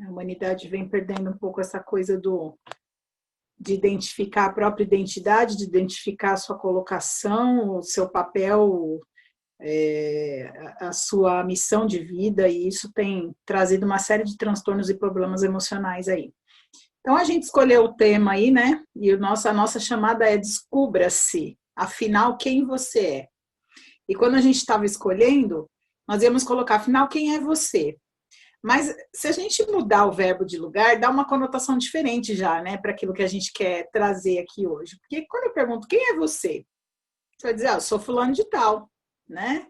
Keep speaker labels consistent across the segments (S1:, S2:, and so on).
S1: A humanidade vem perdendo um pouco essa coisa de identificar a própria identidade, de identificar a sua colocação, o seu papel, a sua missão de vida, e isso tem trazido uma série de transtornos e problemas emocionais aí. Então, a gente escolheu o tema aí, né? E a nossa chamada é Descubra-se, afinal, quem você é. E quando a gente estava escolhendo, nós íamos colocar, afinal, quem é você? Mas se a gente mudar o verbo de lugar, dá uma conotação diferente já, né? Para aquilo que a gente quer trazer aqui hoje. Porque quando eu pergunto, quem é você? Você vai dizer, eu sou fulano de tal, né?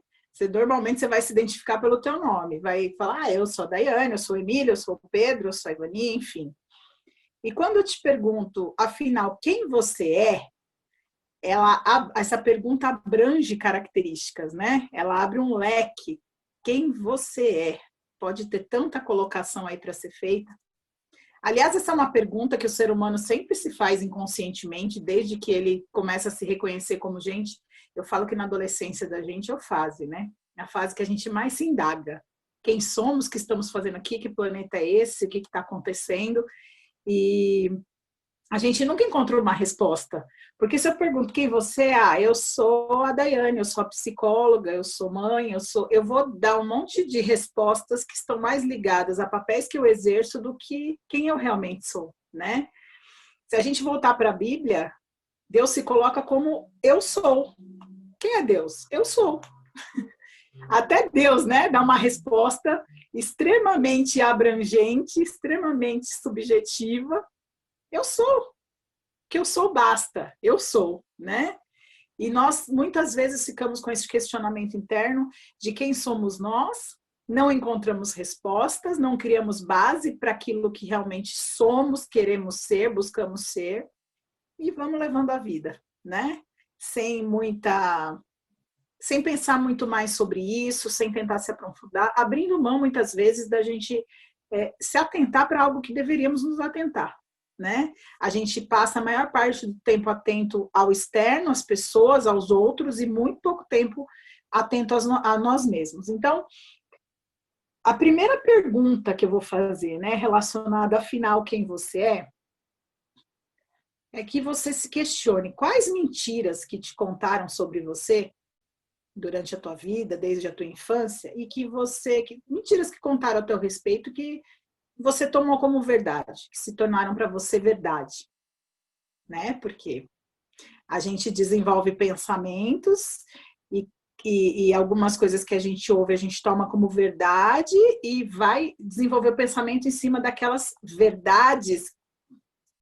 S1: Normalmente você vai se identificar pelo teu nome. Vai falar, eu sou a Daiane, eu sou o Emílio, eu sou o Pedro, eu sou a Ivani, enfim. E quando eu te pergunto, afinal, quem você é, essa pergunta abrange características, né? Ela abre um leque. Quem você é? Pode ter tanta colocação aí para ser feita. Aliás, essa é uma pergunta que o ser humano sempre se faz inconscientemente, desde que ele começa a se reconhecer como gente. Eu falo que na adolescência da gente é a fase, né? É a fase que a gente mais se indaga. Quem somos, o que estamos fazendo aqui, que planeta é esse, o que está acontecendo? E a gente nunca encontrou uma resposta. Porque se eu pergunto quem você é, eu sou a Daiane, eu sou a psicóloga, eu sou mãe, eu vou dar um monte de respostas que estão mais ligadas a papéis que eu exerço do que quem eu realmente sou, né? Se a gente voltar para a Bíblia, Deus se coloca como eu sou. Quem é Deus? Eu sou. Até Deus, né, dá uma resposta extremamente abrangente, extremamente subjetiva. Eu sou. Que eu sou basta. Eu sou, né? E nós muitas vezes ficamos com esse questionamento interno de quem somos nós, não encontramos respostas, não criamos base para aquilo que realmente somos, queremos ser, buscamos ser, e vamos levando a vida, né? Sem pensar muito mais sobre isso, sem tentar se aprofundar, abrindo mão muitas vezes da gente se atentar para algo que deveríamos nos atentar, né? A gente passa a maior parte do tempo atento ao externo, às pessoas, aos outros, e muito pouco tempo atento a nós mesmos. Então, a primeira pergunta que eu vou fazer, né, relacionada afinal quem você é que você se questione quais mentiras que te contaram sobre você durante a tua vida, desde a tua infância, e mentiras que contaram a teu respeito que você tomou como verdade, que se tornaram para você verdade, né? Porque a gente desenvolve pensamentos e algumas coisas que a gente ouve, a gente toma como verdade e vai desenvolver o pensamento em cima daquelas verdades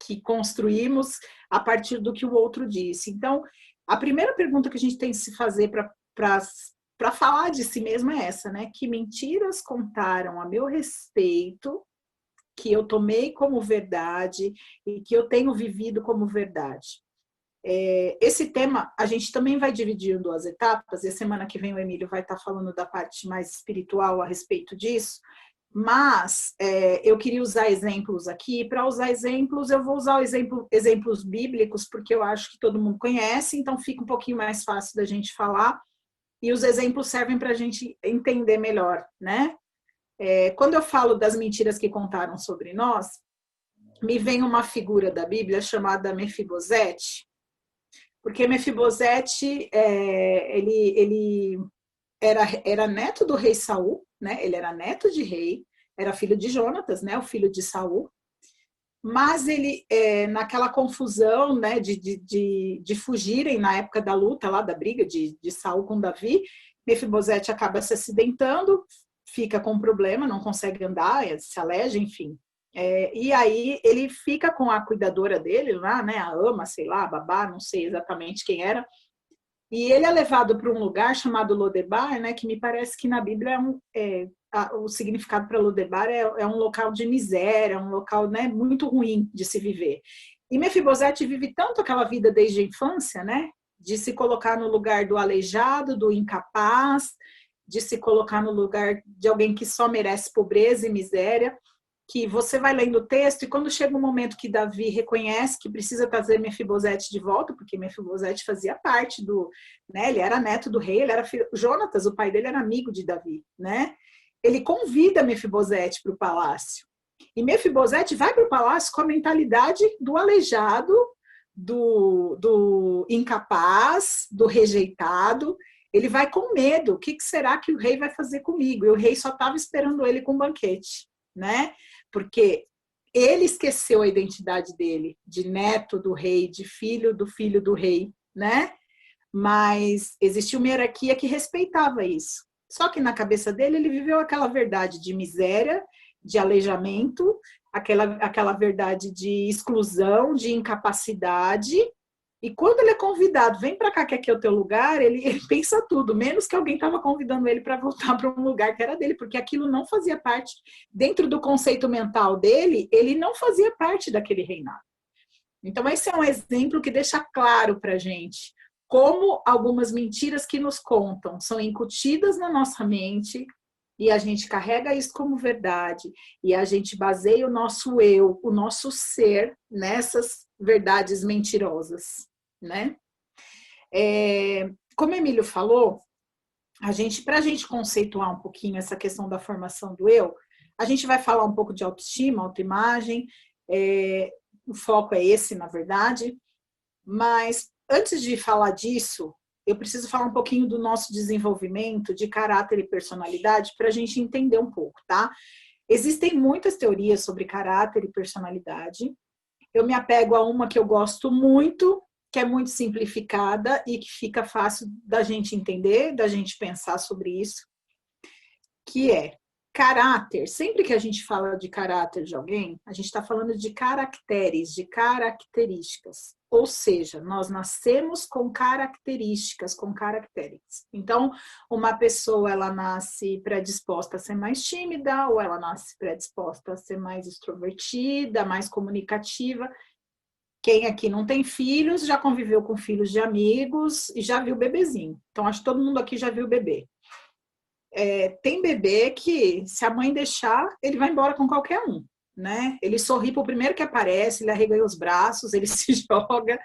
S1: que construímos a partir do que o outro disse. Então, a primeira pergunta que a gente tem que se fazer para falar de si mesmo é essa, né? Que mentiras contaram a meu respeito que eu tomei como verdade e que eu tenho vivido como verdade. Esse tema a gente também vai dividir em duas etapas, e a semana que vem o Emílio vai estar falando da parte mais espiritual a respeito disso, mas eu queria usar exemplos aqui. Para usar exemplos, eu vou usar exemplos bíblicos, porque eu acho que todo mundo conhece, então fica um pouquinho mais fácil da gente falar, e os exemplos servem para a gente entender melhor, né? Quando eu falo das mentiras que contaram sobre nós, me vem uma figura da Bíblia chamada Mefibosete, porque Mefibosete, ele era neto do rei Saul, né? Ele era neto de rei, era filho de Jonatas, né? O filho de Saul, mas ele, naquela confusão, né, de fugirem na época da luta, lá da briga de Saul com Davi, Mefibosete acaba se acidentando, fica com problema, não consegue andar, se aleja, enfim. E aí ele fica com a cuidadora dele lá, né, a ama, sei lá, a babá, não sei exatamente quem era, e ele é levado para um lugar chamado Lodebar, né, que me parece que na Bíblia o significado para Lodebar é um local de miséria, um local, né, muito ruim de se viver. E Mefibosete vive tanto aquela vida desde a infância, né, de se colocar no lugar do aleijado, do incapaz, de se colocar no lugar de alguém que só merece pobreza e miséria, que você vai lendo o texto e quando chega um momento que Davi reconhece que precisa trazer Mefibosete de volta, porque Mefibosete fazia parte né, ele era neto do rei, ele era filho, Jonatas, o pai dele era amigo de Davi, né? Ele convida Mefibosete para o palácio. E Mefibosete vai para o palácio com a mentalidade do aleijado, do incapaz, do rejeitado. Ele vai com medo. O que será que o rei vai fazer comigo? E o rei só estava esperando ele com um banquete, né? Porque ele esqueceu a identidade dele, de neto do rei, de filho do rei, né? Mas existia uma hierarquia que respeitava isso. Só que na cabeça dele, ele viveu aquela verdade de miséria, de aleijamento, aquela verdade de exclusão, de incapacidade. E quando ele é convidado, vem para cá que aqui é o teu lugar, ele pensa tudo, menos que alguém estava convidando ele para voltar para um lugar que era dele, porque aquilo não fazia parte, dentro do conceito mental dele, ele não fazia parte daquele reinado. Então, esse é um exemplo que deixa claro para a gente como algumas mentiras que nos contam são incutidas na nossa mente e a gente carrega isso como verdade e a gente baseia o nosso eu, o nosso ser nessas verdades mentirosas, né? Como o Emílio falou, para a gente conceituar um pouquinho essa questão da formação do eu, a gente vai falar um pouco de autoestima, autoimagem, o foco é esse, na verdade, mas antes de falar disso, eu preciso falar um pouquinho do nosso desenvolvimento de caráter e personalidade para a gente entender um pouco, tá? Existem muitas teorias sobre caráter e personalidade. Eu me apego a uma que eu gosto muito, que é muito simplificada e que fica fácil da gente entender, da gente pensar sobre isso, que é caráter. Sempre que a gente fala de caráter de alguém, a gente está falando de caracteres, de características. Ou seja, nós nascemos com características, com caracteres. Então, uma pessoa, ela nasce predisposta a ser mais tímida, ou ela nasce predisposta a ser mais extrovertida, mais comunicativa. Quem aqui não tem filhos, já conviveu com filhos de amigos e já viu bebezinho. Então, acho que todo mundo aqui já viu bebê. Tem bebê que, se a mãe deixar, ele vai embora com qualquer um, né? Ele sorri para o primeiro que aparece, ele arreganha os braços, ele se joga.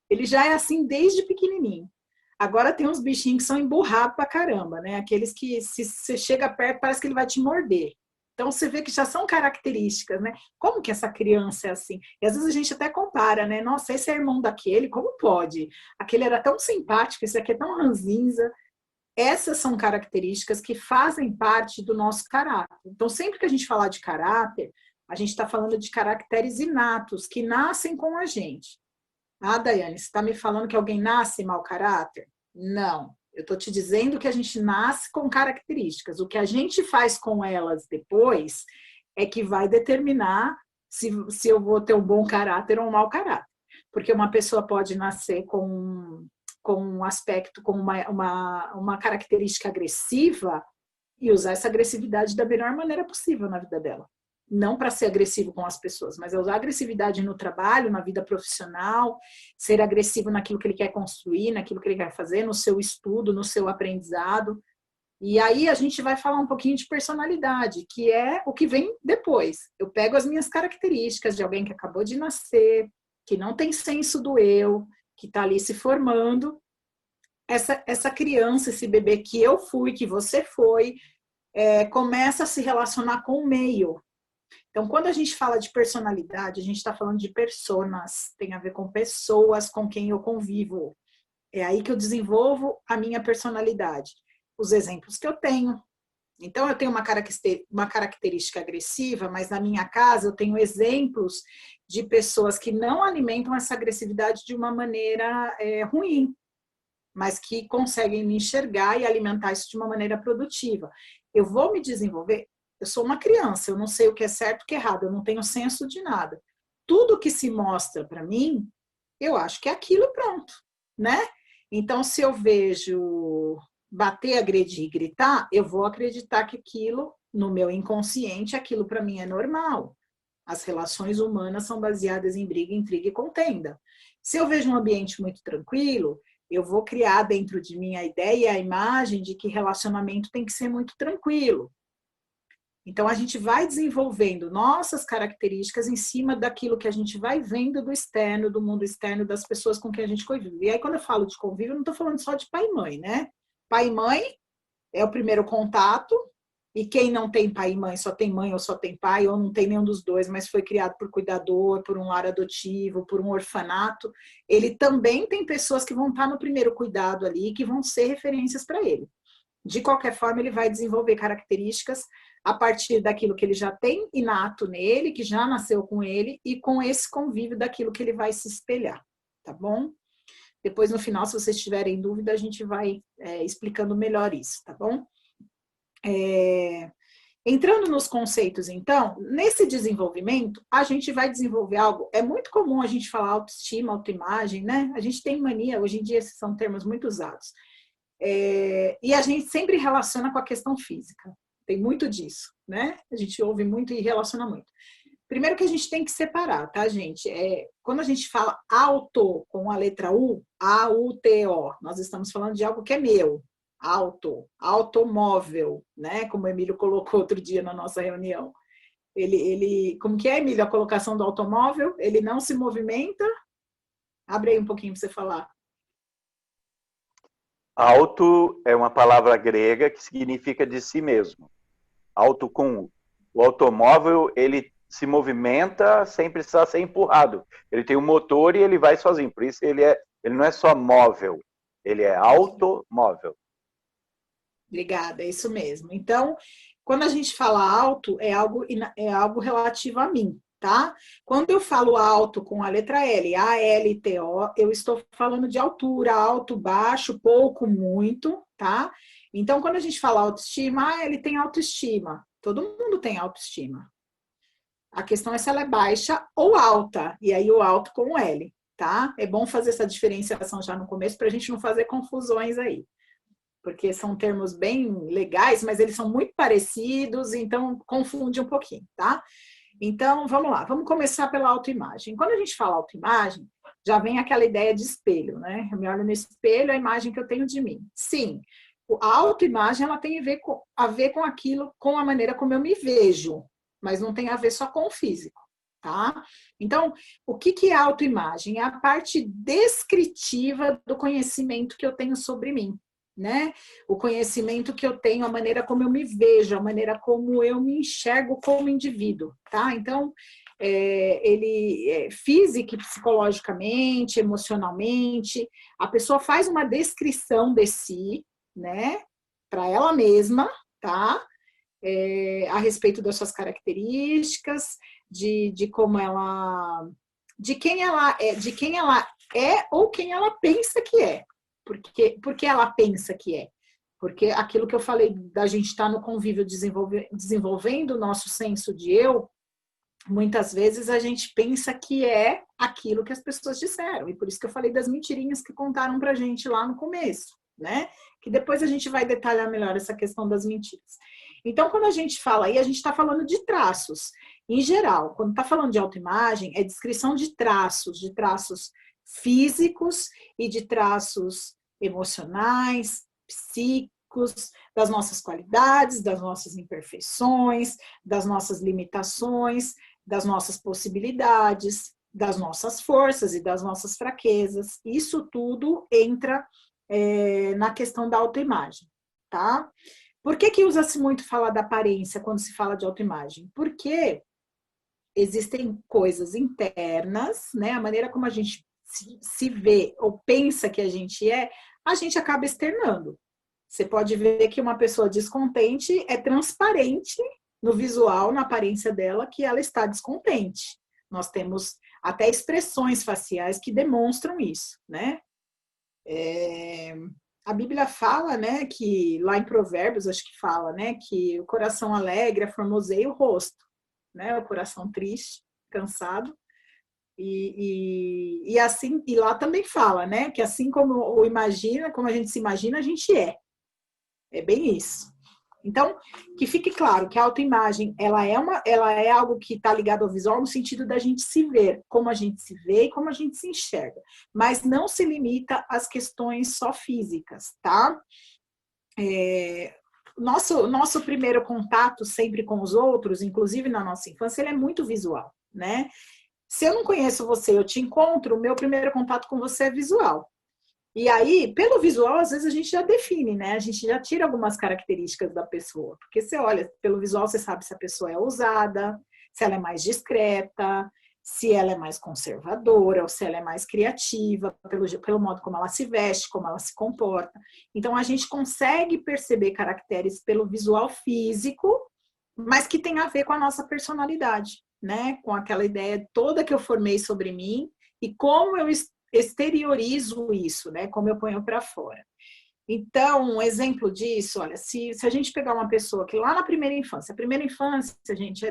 S1: Ele já é assim desde pequenininho. Agora tem uns bichinhos que são emburrados pra caramba, né? Aqueles que, se você chega perto, parece que ele vai te morder. Então, você vê que já são características, né? Como que essa criança é assim? E às vezes a gente até compara, né? Nossa, esse é irmão daquele, como pode? Aquele era tão simpático, esse aqui é tão ranzinza. Essas são características que fazem parte do nosso caráter. Então, sempre que a gente falar de caráter, a gente está falando de caracteres inatos, que nascem com a gente. Ah, Daiane, você está me falando que alguém nasce mau caráter? Não. Eu estou te dizendo que a gente nasce com características. O que a gente faz com elas depois é que vai determinar se eu vou ter um bom caráter ou um mau caráter. Porque uma pessoa pode nascer com um aspecto, com uma característica agressiva e usar essa agressividade da melhor maneira possível na vida dela. Não para ser agressivo com as pessoas, mas é usar agressividade no trabalho, na vida profissional, ser agressivo naquilo que ele quer construir, naquilo que ele quer fazer, no seu estudo, no seu aprendizado. E aí a gente vai falar um pouquinho de personalidade, que é o que vem depois. Eu pego as minhas características de alguém que acabou de nascer, que não tem senso do eu, que está ali se formando, essa criança, esse bebê que eu fui, que você foi, começa a se relacionar com o meio. Então, quando a gente fala de personalidade, a gente está falando de personas, tem a ver com pessoas com quem eu convivo. É aí que eu desenvolvo a minha personalidade. Os exemplos que eu tenho. Então, eu tenho uma característica agressiva, mas na minha casa eu tenho exemplos de pessoas que não alimentam essa agressividade de uma maneira ruim, mas que conseguem me enxergar e alimentar isso de uma maneira produtiva. Eu vou me desenvolver, eu sou uma criança, eu não sei o que é certo e o que é errado, eu não tenho senso de nada. Tudo que se mostra para mim, eu acho que é aquilo e pronto, né? Então, se eu vejo bater, agredir e gritar, eu vou acreditar que aquilo, no meu inconsciente, aquilo para mim é normal. As relações humanas são baseadas em briga, intriga e contenda. Se eu vejo um ambiente muito tranquilo, eu vou criar dentro de mim a ideia e a imagem de que relacionamento tem que ser muito tranquilo. Então, a gente vai desenvolvendo nossas características em cima daquilo que a gente vai vendo do externo, do mundo externo, das pessoas com quem a gente convive. E aí, quando eu falo de convívio, eu não estou falando só de pai e mãe, né? Pai e mãe é o primeiro contato, e quem não tem pai e mãe ou só tem pai, ou não tem nenhum dos dois, mas foi criado por cuidador, por um lar adotivo, por um orfanato, ele também tem pessoas que vão estar no primeiro cuidado ali, que vão ser referências para ele. De qualquer forma, ele vai desenvolver características a partir daquilo que ele já tem inato nele, que já nasceu com ele, e com esse convívio daquilo que ele vai se espelhar, tá bom? Depois, no final, se vocês tiverem dúvida, a gente vai explicando melhor isso, tá bom? Entrando nos conceitos, então, nesse desenvolvimento, a gente vai desenvolver algo. É muito comum a gente falar autoestima, autoimagem, né? A gente tem mania, hoje em dia esses são termos muito usados. E a gente sempre relaciona com a questão física. Tem muito disso, né? A gente ouve muito e relaciona muito. Primeiro que a gente tem que separar, tá, gente? Quando a gente fala auto com a letra U, A-U-T-O, nós estamos falando de algo que é meu. Automóvel, né? Como o Emílio colocou outro dia na nossa reunião. Como que é, Emílio, a colocação do automóvel? Ele não se movimenta? Abre aí um pouquinho para você falar.
S2: Auto é uma palavra grega que significa de si mesmo. Auto com o automóvel, ele se movimenta sem precisar ser empurrado. Ele tem um motor e ele vai sozinho. Por isso ele não é só móvel, ele é automóvel.
S1: Obrigada, é isso mesmo. Então, quando a gente fala alto, é algo relativo a mim, tá? Quando eu falo alto com a letra L, A-L-T-O, eu estou falando de altura, alto, baixo, pouco, muito, tá? Então, quando a gente fala autoestima, ele tem autoestima. Todo mundo tem autoestima. A questão é se ela é baixa ou alta, e aí o alto com L, tá? É bom fazer essa diferenciação já no começo para a gente não fazer confusões aí. Porque são termos bem legais, mas eles são muito parecidos, então confunde um pouquinho, tá? Então, vamos lá, vamos começar pela autoimagem. Quando a gente fala autoimagem, já vem aquela ideia de espelho, né? Eu me olho no espelho, a imagem que eu tenho de mim. Sim, a autoimagem, ela tem a ver com aquilo, com a maneira como eu me vejo, mas não tem a ver só com o físico, tá? Então, o que é autoimagem? É a parte descritiva do conhecimento que eu tenho sobre mim, né? O conhecimento que eu tenho, a maneira como eu me vejo, a maneira como eu me enxergo como indivíduo, tá? Então, ele física e psicologicamente, emocionalmente, a pessoa faz uma descrição de si, né? Para ela mesma, tá? A respeito das suas características, de como ela, de quem ela é ou quem ela pensa que é. Porque ela pensa que é. Porque aquilo que eu falei da gente estar no convívio desenvolvendo o nosso senso de eu, muitas vezes a gente pensa que é aquilo que as pessoas disseram. E por isso que eu falei das mentirinhas que contaram pra gente lá no começo, né? Que depois a gente vai detalhar melhor essa questão das mentiras. Então, quando a gente fala aí, a gente está falando de traços. Em geral, quando está falando de autoimagem, é descrição de traços físicos e de traços emocionais, psíquicos, das nossas qualidades, das nossas imperfeições, das nossas limitações, das nossas possibilidades, das nossas forças e das nossas fraquezas. Isso tudo entra na questão da autoimagem, tá? Por que usa-se muito falar da aparência quando se fala de autoimagem? Porque existem coisas internas, né? A maneira como a gente se vê ou pensa que a gente acaba externando. Você pode ver que uma pessoa descontente é transparente no visual, na aparência dela, que ela está descontente. Nós temos até expressões faciais que demonstram isso, né? A Bíblia fala, né, que lá em Provérbios, acho que fala, né, que o coração alegre formoseia o rosto, né? O coração triste, cansado. E assim, e lá também fala, né? Que assim como a gente se imagina, a gente é. É bem isso. Então, que fique claro que a autoimagem, ela é algo que está ligado ao visual no sentido da gente se ver, como a gente se vê e como a gente se enxerga. Mas não se limita às questões só físicas, tá? Nosso primeiro contato sempre com os outros, inclusive na nossa infância, ele é muito visual, né? Se eu não conheço você, eu te encontro, o meu primeiro contato com você é visual. E aí, pelo visual, às vezes a gente já define, né? A gente já tira algumas características da pessoa. Porque você olha, pelo visual, você sabe se a pessoa é ousada, se ela é mais discreta, se ela é mais conservadora, ou se ela é mais criativa, pelo modo como ela se veste, como ela se comporta. Então, a gente consegue perceber caracteres pelo visual físico, mas que tem a ver com a nossa personalidade, né? Com aquela ideia toda que eu formei sobre mim e como eu exteriorizo isso, né? Como eu ponho para fora. Então, um exemplo disso, olha, se a gente pegar uma pessoa que lá na primeira infância, a primeira infância, gente,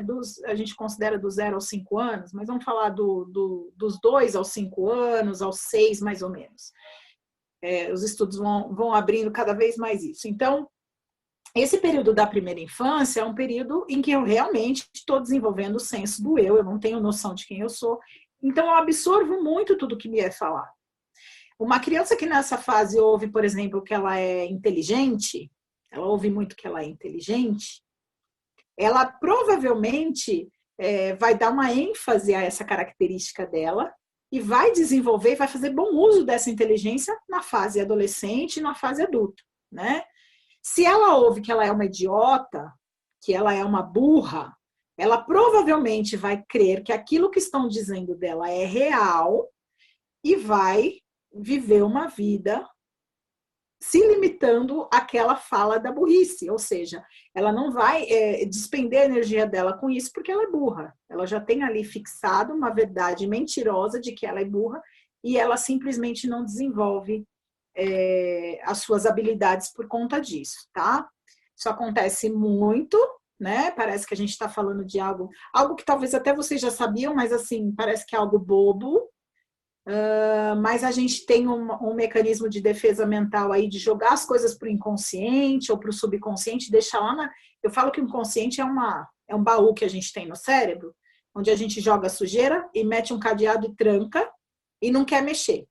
S1: a gente considera do 0 aos 5 anos, mas vamos falar dos 2 aos 5 anos, aos 6 mais ou menos. Os estudos vão abrindo cada vez mais isso. Então, esse período da primeira infância é um período em que eu realmente estou desenvolvendo o senso do eu não tenho noção de quem eu sou, então eu absorvo muito tudo que me é falado. Uma criança que nessa fase ouve, por exemplo, que ela é inteligente, ela ouve muito que ela é inteligente, ela provavelmente vai dar uma ênfase a essa característica dela e vai desenvolver, vai fazer bom uso dessa inteligência na fase adolescente e na fase adulta, né? Se ela ouve que ela é uma idiota, que ela é uma burra, ela provavelmente vai crer que aquilo que estão dizendo dela é real e vai viver uma vida se limitando àquela fala da burrice, ou seja, ela não vai despender a energia dela com isso porque ela é burra. Ela já tem ali fixado uma verdade mentirosa de que ela é burra e ela simplesmente não desenvolve as suas habilidades por conta disso, tá? Isso acontece muito, né? Parece que a gente está falando de algo que talvez até vocês já sabiam, mas assim, parece que é algo bobo, mas a gente tem um mecanismo de defesa mental aí de jogar as coisas para o inconsciente ou para o subconsciente, deixar lá Eu falo que o inconsciente é um baú que a gente tem no cérebro, onde a gente joga sujeira e mete um cadeado e tranca e não quer mexer.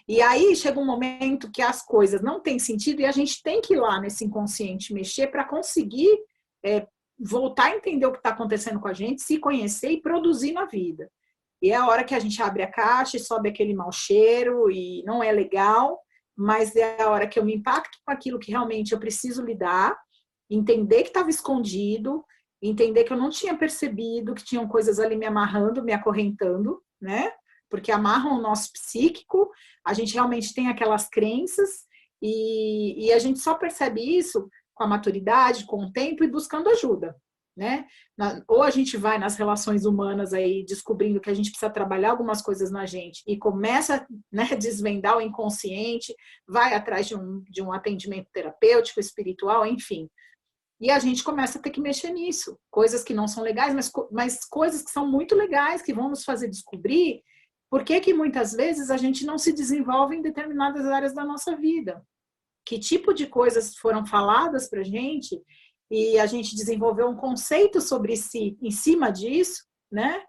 S1: E aí chega um momento que as coisas não têm sentido e a gente tem que ir lá nesse inconsciente mexer para conseguir voltar a entender o que está acontecendo com a gente, se conhecer e produzir na vida. E é a hora que a gente abre a caixa e sobe aquele mau cheiro e não é legal, mas é a hora que eu me impacto com aquilo que realmente eu preciso lidar, entender que estava escondido, entender que eu não tinha percebido que tinham coisas ali me amarrando, me acorrentando, né? Porque amarram o nosso psíquico, a gente realmente tem aquelas crenças e a gente só percebe isso com a maturidade, com o tempo e buscando ajuda, né? Ou a gente vai nas relações humanas aí descobrindo que a gente precisa trabalhar algumas coisas na gente e começa, né, a desvendar o inconsciente, vai atrás de um atendimento terapêutico, espiritual, enfim. E a gente começa a ter que mexer nisso. Coisas que não são legais, mas coisas que são muito legais, que vão nos fazer descobrir por que muitas vezes a gente não se desenvolve em determinadas áreas da nossa vida. Que tipo de coisas foram faladas para a gente e a gente desenvolveu um conceito sobre si em cima disso, né?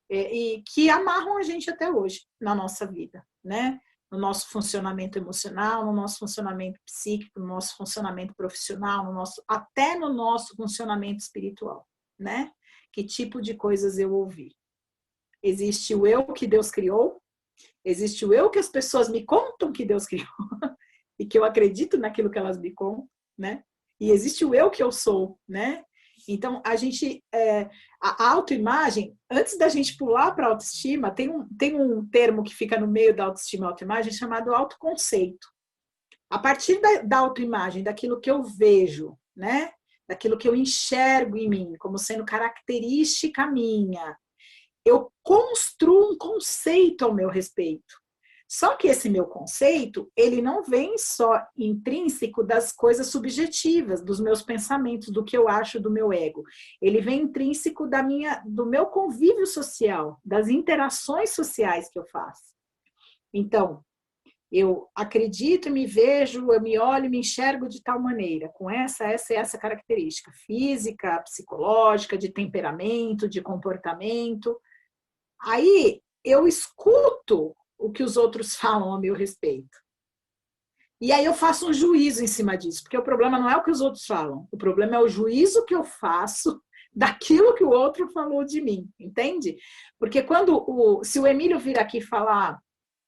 S1: E que amarram a gente até hoje na nossa vida, né? No nosso funcionamento emocional, no nosso funcionamento psíquico, no nosso funcionamento profissional, até no nosso funcionamento espiritual, né? Que tipo de coisas eu ouvi? Existe o eu que Deus criou, existe o eu que as pessoas me contam que Deus criou e que eu acredito naquilo que elas me contam, né? E existe o eu que eu sou, né? Então, a autoimagem, antes da gente pular para a autoestima, tem um termo que fica no meio da autoestima e autoimagem chamado autoconceito. A partir da autoimagem, daquilo que eu vejo, né? Daquilo que eu enxergo em mim, como sendo característica minha, eu construo um conceito ao meu respeito. Só que esse meu conceito, ele não vem só intrínseco das coisas subjetivas, dos meus pensamentos, do que eu acho do meu ego. Ele vem intrínseco do meu convívio social, das interações sociais que eu faço. Então, eu acredito, me vejo, eu me olho, me enxergo de tal maneira, com essa e essa característica física, psicológica, de temperamento, de comportamento. Aí eu escuto o que os outros falam a meu respeito. E aí eu faço um juízo em cima disso, porque o problema não é o que os outros falam, o problema é o juízo que eu faço daquilo que o outro falou de mim, entende? Porque se o Emílio vir aqui falar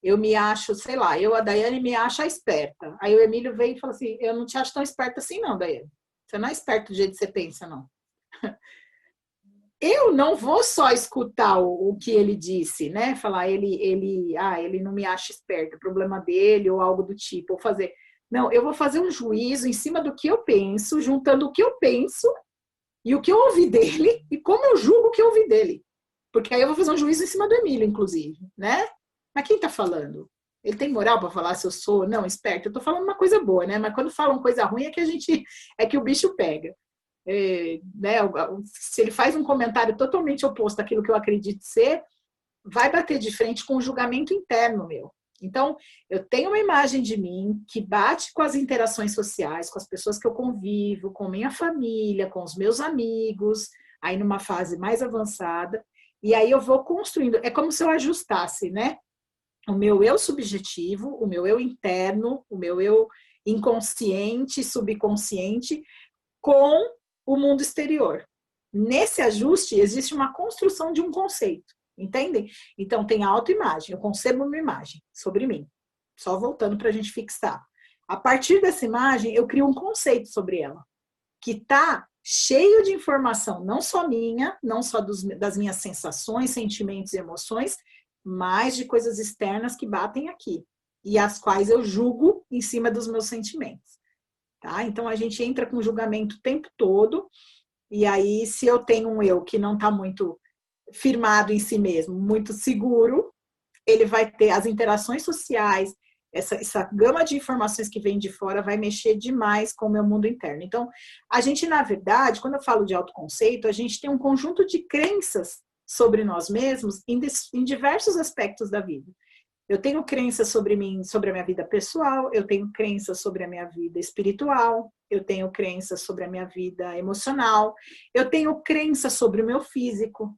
S1: eu me acho, sei lá, a Daiane me acha esperta. Aí o Emílio veio e falou assim, eu não te acho tão esperta assim não, Daiane. Você não é esperta do jeito que você pensa, não. Eu não vou só escutar o que ele disse, né? Falar, ele não me acha esperto, problema dele, ou algo do tipo, ou fazer. Não, eu vou fazer um juízo em cima do que eu penso, juntando o que eu penso e o que eu ouvi dele, e como eu julgo o que eu ouvi dele. Porque aí eu vou fazer um juízo em cima do Emílio, inclusive, né? Mas quem tá falando? Ele tem moral para falar se eu sou, não, esperto? Eu tô falando uma coisa boa, né? Mas quando falam coisa ruim é que o bicho pega. Né, se ele faz um comentário totalmente oposto àquilo que eu acredito ser, vai bater de frente com um julgamento interno meu. Então, eu tenho uma imagem de mim que bate com as interações sociais, com as pessoas que eu convivo, com minha família, com os meus amigos, aí numa fase mais avançada, e aí eu vou construindo, é como se eu ajustasse, né? O meu eu subjetivo, o meu eu interno, o meu eu inconsciente, subconsciente, com o mundo exterior. Nesse ajuste, existe uma construção de um conceito, entendem? Então, tem a autoimagem, eu concebo uma imagem sobre mim, só voltando para a gente fixar. A partir dessa imagem, eu crio um conceito sobre ela, que está cheio de informação, não só minha, não só das minhas sensações, sentimentos e emoções, mas de coisas externas que batem aqui, e as quais eu julgo em cima dos meus sentimentos. Tá? Então, a gente entra com julgamento o tempo todo, e aí, se eu tenho um eu que não está muito firmado em si mesmo, muito seguro, ele vai ter as interações sociais, essa gama de informações que vem de fora vai mexer demais com o meu mundo interno. Então, a gente, na verdade, quando eu falo de autoconceito, a gente tem um conjunto de crenças sobre nós mesmos em diversos aspectos da vida. Eu tenho crenças sobre mim, sobre a minha vida pessoal, eu tenho crenças sobre a minha vida espiritual, eu tenho crenças sobre a minha vida emocional, eu tenho crenças sobre o meu físico.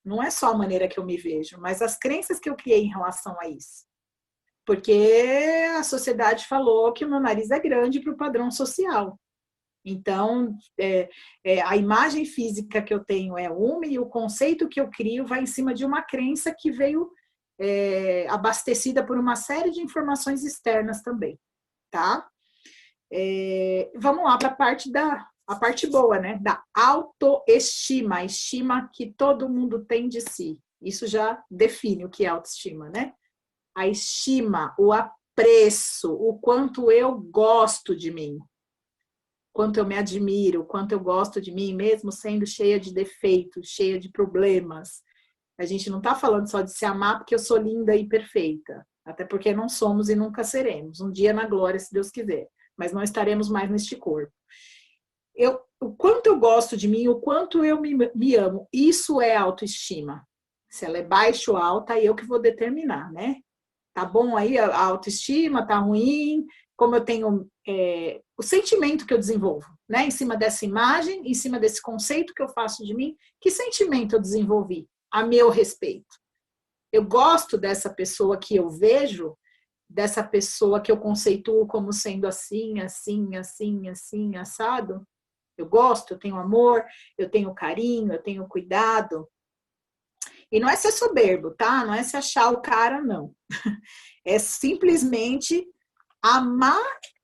S1: Não é só a maneira que eu me vejo, mas as crenças que eu criei em relação a isso. Porque a sociedade falou que o meu nariz é grande para o padrão social. Então, a imagem física que eu tenho é uma e o conceito que eu crio vai em cima de uma crença que veio abastecida por uma série de informações externas também, tá? Vamos lá para a parte boa, né? Da autoestima, a estima que todo mundo tem de si. Isso já define o que é autoestima, né? A estima, o apreço, o quanto eu gosto de mim, quanto eu me admiro, quanto eu gosto de mim, mesmo sendo cheia de defeitos, cheia de problemas. A gente não está falando só de se amar porque eu sou linda e perfeita, até porque não somos e nunca seremos. Um dia na glória, se Deus quiser, mas não estaremos mais neste corpo. O quanto eu gosto de mim, o quanto eu me amo, isso é autoestima. Se ela é baixa ou alta, eu que vou determinar, né? Tá bom aí a autoestima, tá ruim, como eu tenho o sentimento que eu desenvolvo, né? Em cima dessa imagem, em cima desse conceito que eu faço de mim, que sentimento eu desenvolvi a meu respeito? Eu gosto dessa pessoa que eu vejo, dessa pessoa que eu conceituo como sendo assim, assim, assim, assim, assado? Eu gosto, eu tenho amor, eu tenho carinho, eu tenho cuidado. E não é ser soberbo, tá? Não é se achar o cara, não. É simplesmente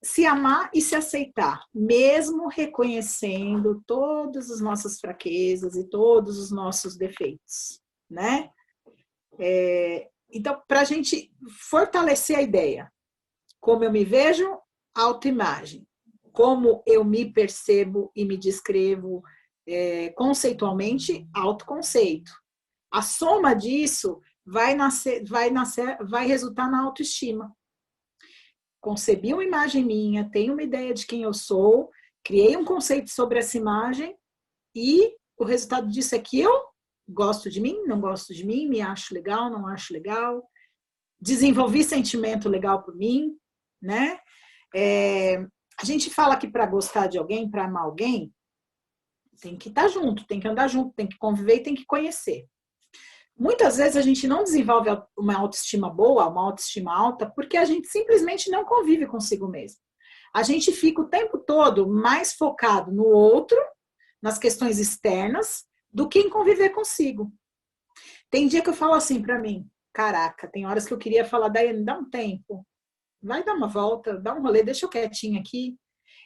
S1: se amar e se aceitar, mesmo reconhecendo todas as nossas fraquezas e todos os nossos defeitos, né? Então, para a gente fortalecer a ideia, como eu me vejo, autoimagem, como eu me percebo e me descrevo conceitualmente, autoconceito. A soma disso vai resultar na autoestima. Concebi uma imagem minha, tenho uma ideia de quem eu sou, criei um conceito sobre essa imagem e o resultado disso é que eu gosto de mim, não gosto de mim, me acho legal, não acho legal, desenvolvi sentimento legal por mim, né? A gente fala que para gostar de alguém, para amar alguém, tem que estar junto, tem que andar junto, tem que conviver e tem que conhecer. Muitas vezes a gente não desenvolve uma autoestima boa, uma autoestima alta, porque a gente simplesmente não convive consigo mesmo. A gente fica o tempo todo mais focado no outro, nas questões externas, do que em conviver consigo. Tem dia que eu falo assim para mim, caraca, tem horas que eu queria falar, Daiane, dá um tempo, vai dar uma volta, dá um rolê, deixa eu quietinha aqui.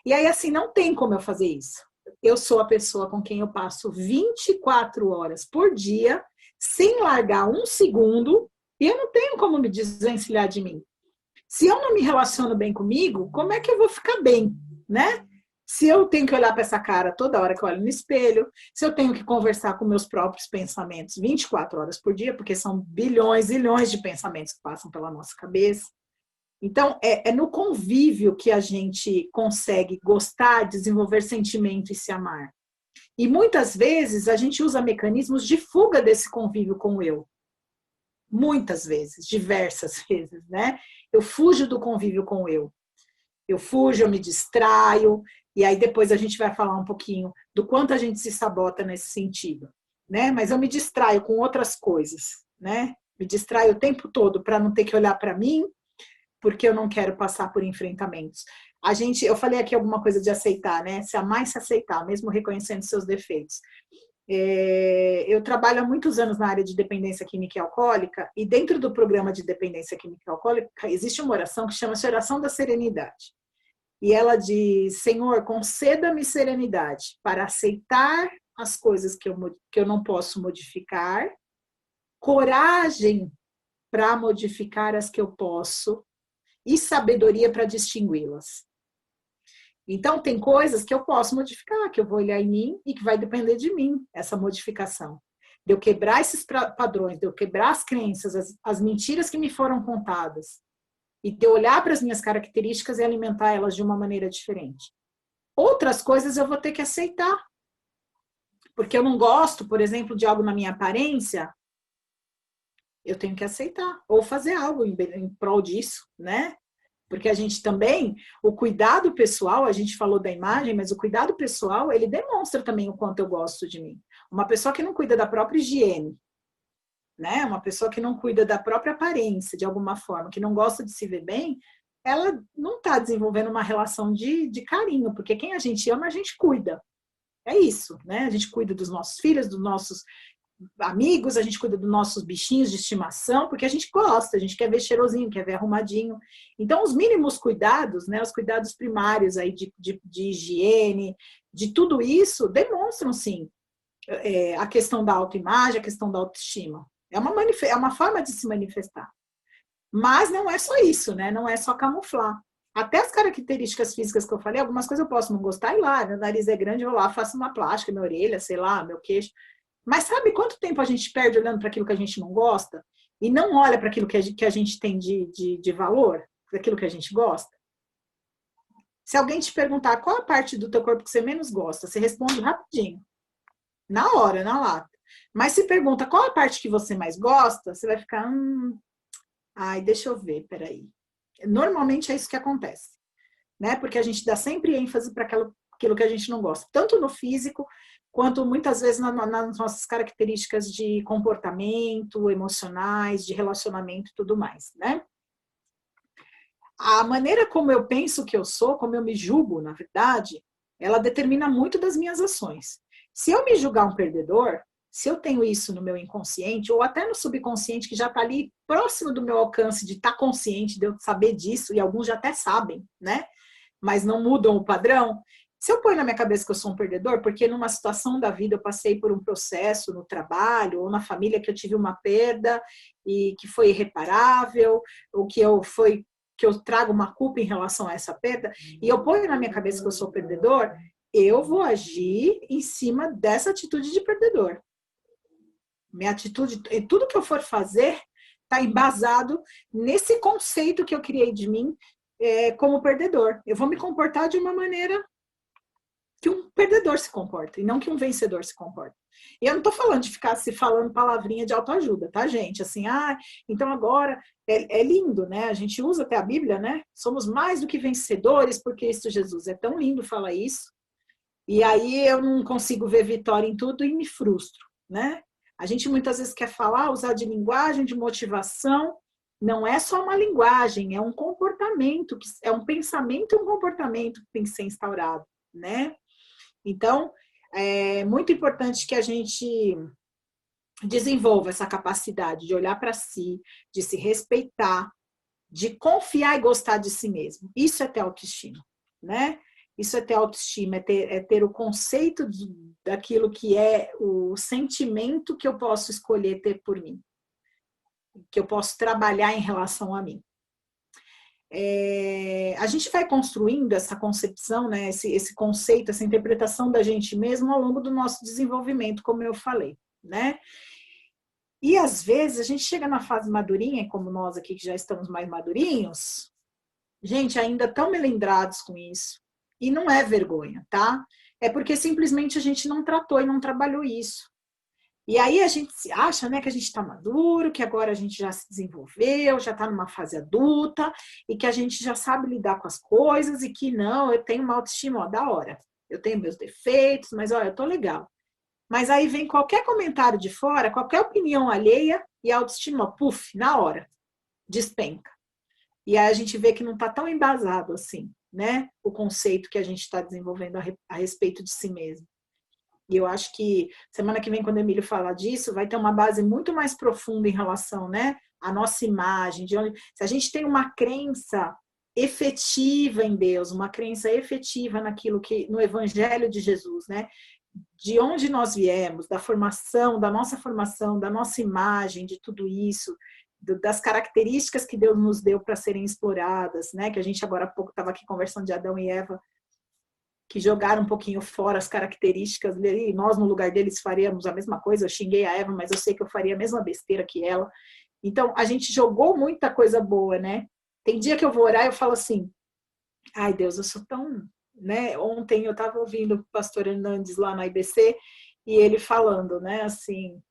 S1: E aí, assim, não tem como eu fazer isso. Eu sou a pessoa com quem eu passo 24 horas por dia, sem largar um segundo, e eu não tenho como me desvencilhar de mim. Se eu não me relaciono bem comigo, como é que eu vou ficar bem, né? Se eu tenho que olhar para essa cara toda hora que eu olho no espelho, se eu tenho que conversar com meus próprios pensamentos 24 horas por dia, porque são bilhões, zilhões de pensamentos que passam pela nossa cabeça. Então, é no convívio que a gente consegue gostar, desenvolver sentimento e se amar. E muitas vezes a gente usa mecanismos de fuga desse convívio com o eu. Muitas vezes, diversas vezes, né? Eu fujo do convívio com o eu. Eu fujo, eu me distraio, e aí depois a gente vai falar um pouquinho do quanto a gente se sabota nesse sentido, né? Mas eu me distraio com outras coisas, né? Me distraio o tempo todo para não ter que olhar para mim, porque eu não quero passar por enfrentamentos. Eu falei aqui alguma coisa de aceitar, né? Se amar e se aceitar, mesmo reconhecendo seus defeitos. Eu trabalho há muitos anos na área de dependência química e alcoólica, e dentro do programa de dependência química e alcoólica existe uma oração que chama-se oração da serenidade. E ela diz: Senhor, conceda-me serenidade para aceitar as coisas que eu não posso modificar, coragem para modificar as que eu posso e sabedoria para distingui-las. Então, tem coisas que eu posso modificar, que eu vou olhar em mim e que vai depender de mim, essa modificação. De eu quebrar esses padrões, de eu quebrar as crenças, as mentiras que me foram contadas. E de eu olhar para as minhas características e alimentar elas de uma maneira diferente. Outras coisas eu vou ter que aceitar. Porque eu não gosto, por exemplo, de algo na minha aparência, eu tenho que aceitar. Ou fazer algo em prol disso, né? Porque a gente também, o cuidado pessoal, a gente falou da imagem, mas o cuidado pessoal, ele demonstra também o quanto eu gosto de mim. Uma pessoa que não cuida da própria higiene, né? Uma pessoa que não cuida da própria aparência, de alguma forma, que não gosta de se ver bem, ela não está desenvolvendo uma relação de carinho, porque quem a gente ama, a gente cuida. É isso, né? A gente cuida dos nossos filhos, dos nossos amigos, a gente cuida dos nossos bichinhos de estimação, porque a gente gosta, a gente quer ver cheirosinho, quer ver arrumadinho. Então, os mínimos cuidados, né, os cuidados primários aí de higiene, de tudo isso, demonstram, sim, a questão da autoimagem, a questão da autoestima. É uma forma de se manifestar. Mas não é só isso, né? Não é só camuflar. Até as características físicas que eu falei, algumas coisas eu posso não gostar, e lá, meu nariz é grande, eu vou lá, faço uma plástica, minha orelha, sei lá, meu queixo. Mas sabe quanto tempo a gente perde olhando para aquilo que a gente não gosta? E não olha para aquilo que a gente tem de valor? Daquilo que a gente gosta? Se alguém te perguntar qual a parte do teu corpo que você menos gosta, você responde rapidinho. Na hora, na lata. Mas se pergunta qual a parte que você mais gosta, você vai ficar... ai, deixa eu ver, peraí. Normalmente é isso que acontece. Né? Porque a gente dá sempre ênfase para aquilo que a gente não gosta. Tanto no físico, quanto muitas vezes nas nossas características de comportamento, emocionais, de relacionamento e tudo mais, né? A maneira como eu penso que eu sou, como eu me julgo, na verdade, ela determina muito das minhas ações. Se eu me julgar um perdedor, se eu tenho isso no meu inconsciente, ou até no subconsciente, que já está ali próximo do meu alcance de estar consciente, de eu saber disso, e alguns já até sabem, né? Mas não mudam o padrão. Se eu ponho na minha cabeça que eu sou um perdedor, porque numa situação da vida eu passei por um processo no trabalho ou na família que eu tive uma perda e que foi irreparável, ou que eu trago uma culpa em relação a essa perda, e eu ponho na minha cabeça que eu sou perdedor, eu vou agir em cima dessa atitude de perdedor. Minha atitude, e tudo que eu for fazer está embasado nesse conceito que eu criei de mim como perdedor. Eu vou me comportar de uma maneira que um perdedor se comporta, e não que um vencedor se comporta. E eu não estou falando de ficar se falando palavrinha de autoajuda, tá, gente? Assim, então agora é lindo, né? A gente usa até a Bíblia, né? Somos mais do que vencedores por Cristo Jesus. É tão lindo falar isso. E aí eu não consigo ver vitória em tudo e me frustro, né? A gente muitas vezes quer falar, usar de linguagem, de motivação. Não é só uma linguagem, é um comportamento, é um pensamento e um comportamento que tem que ser instaurado, né? Então, é muito importante que a gente desenvolva essa capacidade de olhar para si, de se respeitar, de confiar e gostar de si mesmo. Isso é ter autoestima, né? Isso é ter autoestima, é ter o conceito daquilo que é o sentimento que eu posso escolher ter por mim, que eu posso trabalhar em relação a mim. A gente vai construindo essa concepção, né, esse conceito, essa interpretação da gente mesmo ao longo do nosso desenvolvimento, como eu falei, né? E às vezes a gente chega na fase madurinha, como nós aqui que já estamos mais madurinhos, gente, ainda tão melindrados com isso. E não é vergonha, tá? É porque simplesmente a gente não tratou e não trabalhou isso. E aí a gente se acha, né, que a gente está maduro, que agora a gente já se desenvolveu, já está numa fase adulta, e que a gente já sabe lidar com as coisas, e que não, eu tenho uma autoestima, ó, da hora. Eu tenho meus defeitos, mas olha, eu tô legal. Mas aí vem qualquer comentário de fora, qualquer opinião alheia, e a autoestima, puf, na hora, despenca. E aí a gente vê que não está tão embasado assim, né? O conceito que a gente está desenvolvendo a respeito de si mesmo. E eu acho que semana que vem, quando o Emílio falar disso, vai ter uma base muito mais profunda em relação, né, à nossa imagem, de onde, se a gente tem uma crença efetiva em Deus, uma crença efetiva naquilo que, no Evangelho de Jesus, né? De onde nós viemos, da formação, da nossa imagem, de tudo isso, das características que Deus nos deu para serem exploradas, né? Que a gente agora há pouco estava aqui conversando de Adão e Eva, que jogaram um pouquinho fora as características dele, e nós no lugar deles faríamos a mesma coisa. Eu xinguei a Eva, mas eu sei que eu faria a mesma besteira que ela. Então, a gente jogou muita coisa boa, né? Tem dia que eu vou orar e eu falo assim, ai Deus, eu sou tão... Né? Ontem eu estava ouvindo o pastor Hernandes lá na IBC, e ele falando, né, assim,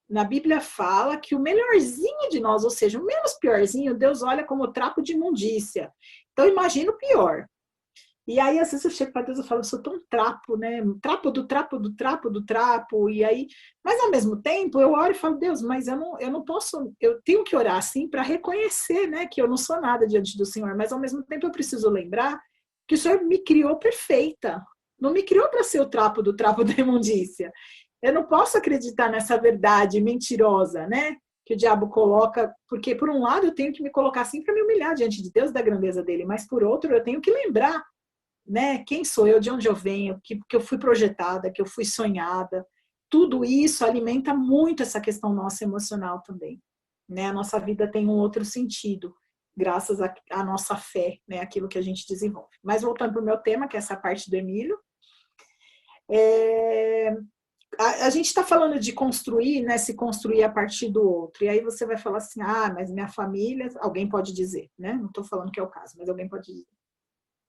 S1: na Bíblia fala que o melhorzinho de nós, ou seja, o menos piorzinho, Deus olha como trapo de imundícia. Então, imagina o pior. E aí, às vezes, eu chego para Deus e falo, eu sou tão trapo, né? Trapo do trapo do trapo do trapo. E aí, mas ao mesmo tempo, eu oro e falo, Deus, mas eu não posso, eu tenho que orar assim para reconhecer, né, que eu não sou nada diante do Senhor, mas ao mesmo tempo eu preciso lembrar que o Senhor me criou perfeita. Não me criou para ser o trapo da imundícia. Eu não posso acreditar nessa verdade mentirosa, né? Que o diabo coloca, porque por um lado eu tenho que me colocar assim para me humilhar diante de Deus, da grandeza dele, mas por outro eu tenho que lembrar, né? Quem sou eu, de onde eu venho, que eu fui projetada, que eu fui sonhada. Tudo isso alimenta muito essa questão nossa emocional também, né? A nossa vida tem um outro sentido, graças à nossa fé, né? Aquilo que a gente desenvolve. Mas voltando para o meu tema, que é essa parte do Emílio, a gente está falando de construir, né? Se construir a partir do outro. E aí você vai falar assim, ah, mas minha família, alguém pode dizer, né? Não estou falando que é o caso, mas alguém pode dizer.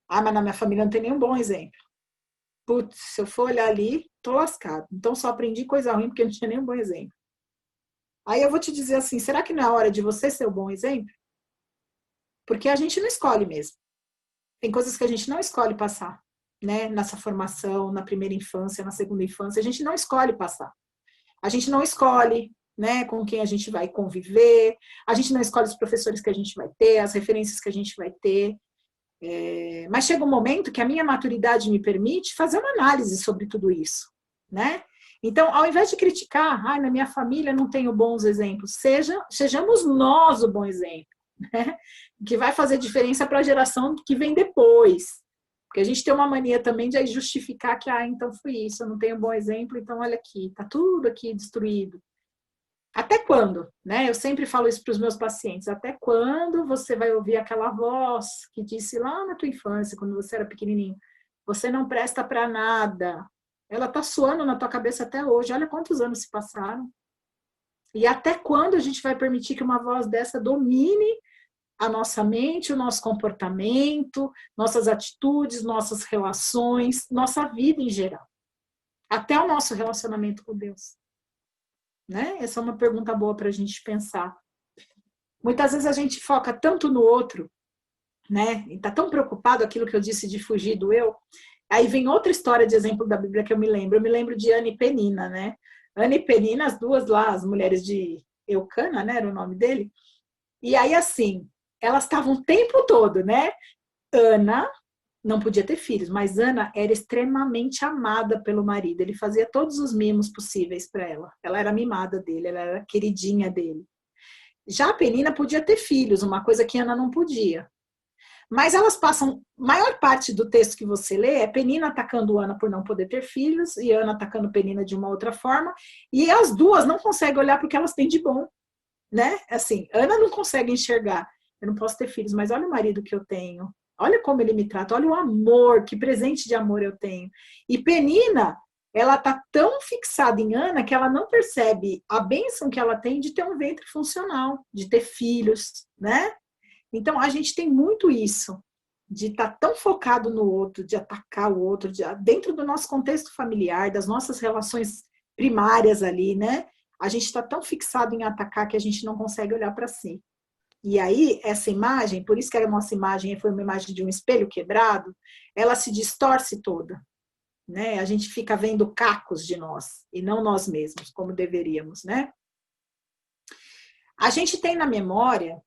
S1: Ah, mas na minha família não tem nenhum bom exemplo. Putz, se eu for olhar ali, tô lascado. Então só aprendi coisa ruim porque não tinha nenhum bom exemplo. Aí eu vou te dizer assim, será que não é hora de você ser o bom exemplo? Porque a gente não escolhe mesmo. Tem coisas que a gente não escolhe passar, né? Nessa formação, na primeira infância, na segunda infância, a gente não escolhe passar. A gente não escolhe, né, com quem a gente vai conviver, a gente não escolhe os professores que a gente vai ter, as referências que a gente vai ter. Mas chega um momento que a minha maturidade me permite fazer uma análise sobre tudo isso, né? Então, ao invés de criticar, na minha família não tenho bons exemplos, sejamos nós o bom exemplo, né? Que vai fazer diferença para a geração que vem depois. Porque a gente tem uma mania também de justificar que, então foi isso, eu não tenho um bom exemplo, então olha aqui, tá tudo aqui destruído. Até quando, né? Eu sempre falo isso para os meus pacientes. Até quando você vai ouvir aquela voz que disse lá na tua infância, quando você era pequenininho, você não presta para nada. Ela tá soando na tua cabeça até hoje. Olha quantos anos se passaram. E até quando a gente vai permitir que uma voz dessa domine a nossa mente, o nosso comportamento, nossas atitudes, nossas relações, nossa vida em geral? Até o nosso relacionamento com Deus. Né? Essa é uma pergunta boa para a gente pensar. Muitas vezes a gente foca tanto no outro, né? E está tão preocupado aquilo que eu disse de fugir do eu. Aí vem outra história de exemplo da Bíblia que eu me lembro. Eu me lembro de Ana e Penina, né? Ana e Penina, as duas lá, as mulheres de Eucana, né? Era o nome dele. E aí, assim, elas estavam o tempo todo, né? Ana não podia ter filhos, mas Ana era extremamente amada pelo marido. Ele fazia todos os mimos possíveis para ela. Ela era mimada dele, ela era queridinha dele. Já a Penina podia ter filhos, uma coisa que Ana não podia. Mas elas passam, maior parte do texto que você lê é Penina atacando Ana por não poder ter filhos e Ana atacando Penina de uma outra forma, e as duas não conseguem olhar para o que elas têm de bom, né? Assim, Ana não consegue enxergar, eu não posso ter filhos, mas olha o marido que eu tenho, olha como ele me trata, olha o amor, que presente de amor eu tenho. E Penina, ela tá tão fixada em Ana que ela não percebe a bênção que ela tem de ter um ventre funcional, de ter filhos, né? Então, a gente tem muito isso, de estar tão focado no outro, de atacar o outro, dentro do nosso contexto familiar, das nossas relações primárias ali, né? A gente está tão fixado em atacar que a gente não consegue olhar para si. E aí, essa imagem, por isso que a nossa imagem foi uma imagem de um espelho quebrado, ela se distorce toda, né? A gente fica vendo cacos de nós, e não nós mesmos, como deveríamos, né? A gente tem na memória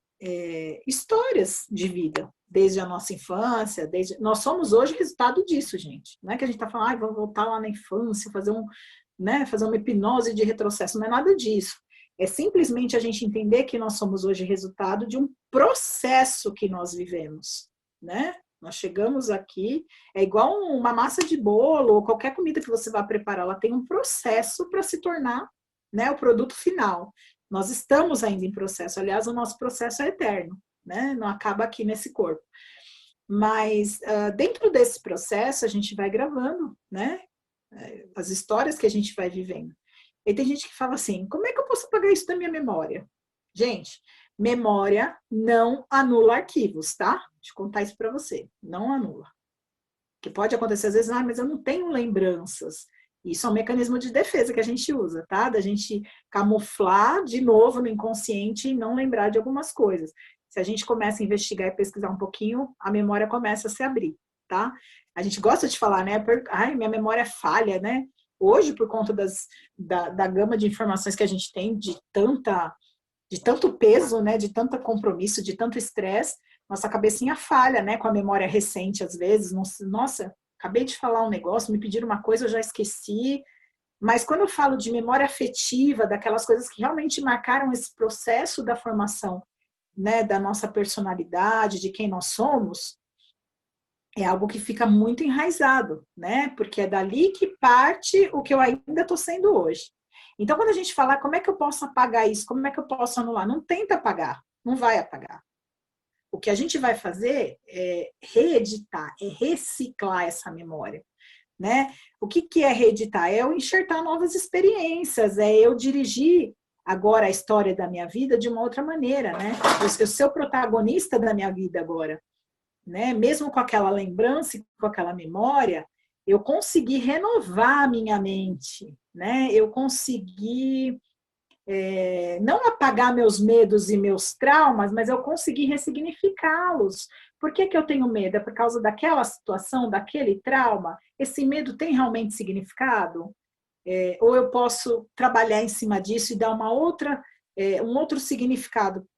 S1: histórias de vida, desde a nossa infância, nós somos hoje resultado disso, gente. Não é que a gente está falando, vamos voltar lá na infância, fazer uma hipnose de retrocesso, não é nada disso. É simplesmente a gente entender que nós somos hoje resultado de um processo que nós vivemos, né? Nós chegamos aqui, é igual uma massa de bolo, ou qualquer comida que você vai preparar, ela tem um processo para se tornar, né, o produto final. Nós estamos ainda em processo, aliás, o nosso processo é eterno, né? Não acaba aqui nesse corpo. Mas dentro desse processo a gente vai gravando, né? As histórias que a gente vai vivendo. E tem gente que fala assim, como é que eu posso apagar isso da minha memória? Gente, memória não anula arquivos, tá? Deixa eu contar isso para você, não anula. Que pode acontecer às vezes, mas eu não tenho lembranças. Isso é um mecanismo de defesa que a gente usa, tá? Da gente camuflar de novo no inconsciente e não lembrar de algumas coisas. Se a gente começa a investigar e pesquisar um pouquinho, a memória começa a se abrir, tá? A gente gosta de falar, né? Ai, minha memória é falha, né? Hoje, por conta da gama de informações que a gente tem, de tanto peso, né? De tanto compromisso, de tanto estresse, nossa cabecinha falha, né? Com a memória recente, às vezes. Nossa, acabei de falar um negócio, me pediram uma coisa, eu já esqueci. Mas quando eu falo de memória afetiva, daquelas coisas que realmente marcaram esse processo da formação, né, da nossa personalidade, de quem nós somos, é algo que fica muito enraizado, né? Porque é dali que parte o que eu ainda estou sendo hoje. Então, quando a gente fala, como é que eu posso apagar isso? Como é que eu posso anular? Não tenta apagar, não vai apagar. O que a gente vai fazer é reeditar, é reciclar essa memória, né? O que é reeditar? É eu enxertar novas experiências, é eu dirigir agora a história da minha vida de uma outra maneira, né? Eu ser o protagonista da minha vida agora, né? Mesmo com aquela lembrança, com aquela memória, eu consegui renovar a minha mente, né? Eu consegui não apagar meus medos e meus traumas, mas eu consegui ressignificá-los. Por que eu tenho medo? É por causa daquela situação, daquele trauma? Esse medo tem realmente significado? Ou eu posso trabalhar em cima disso e dar um outro significado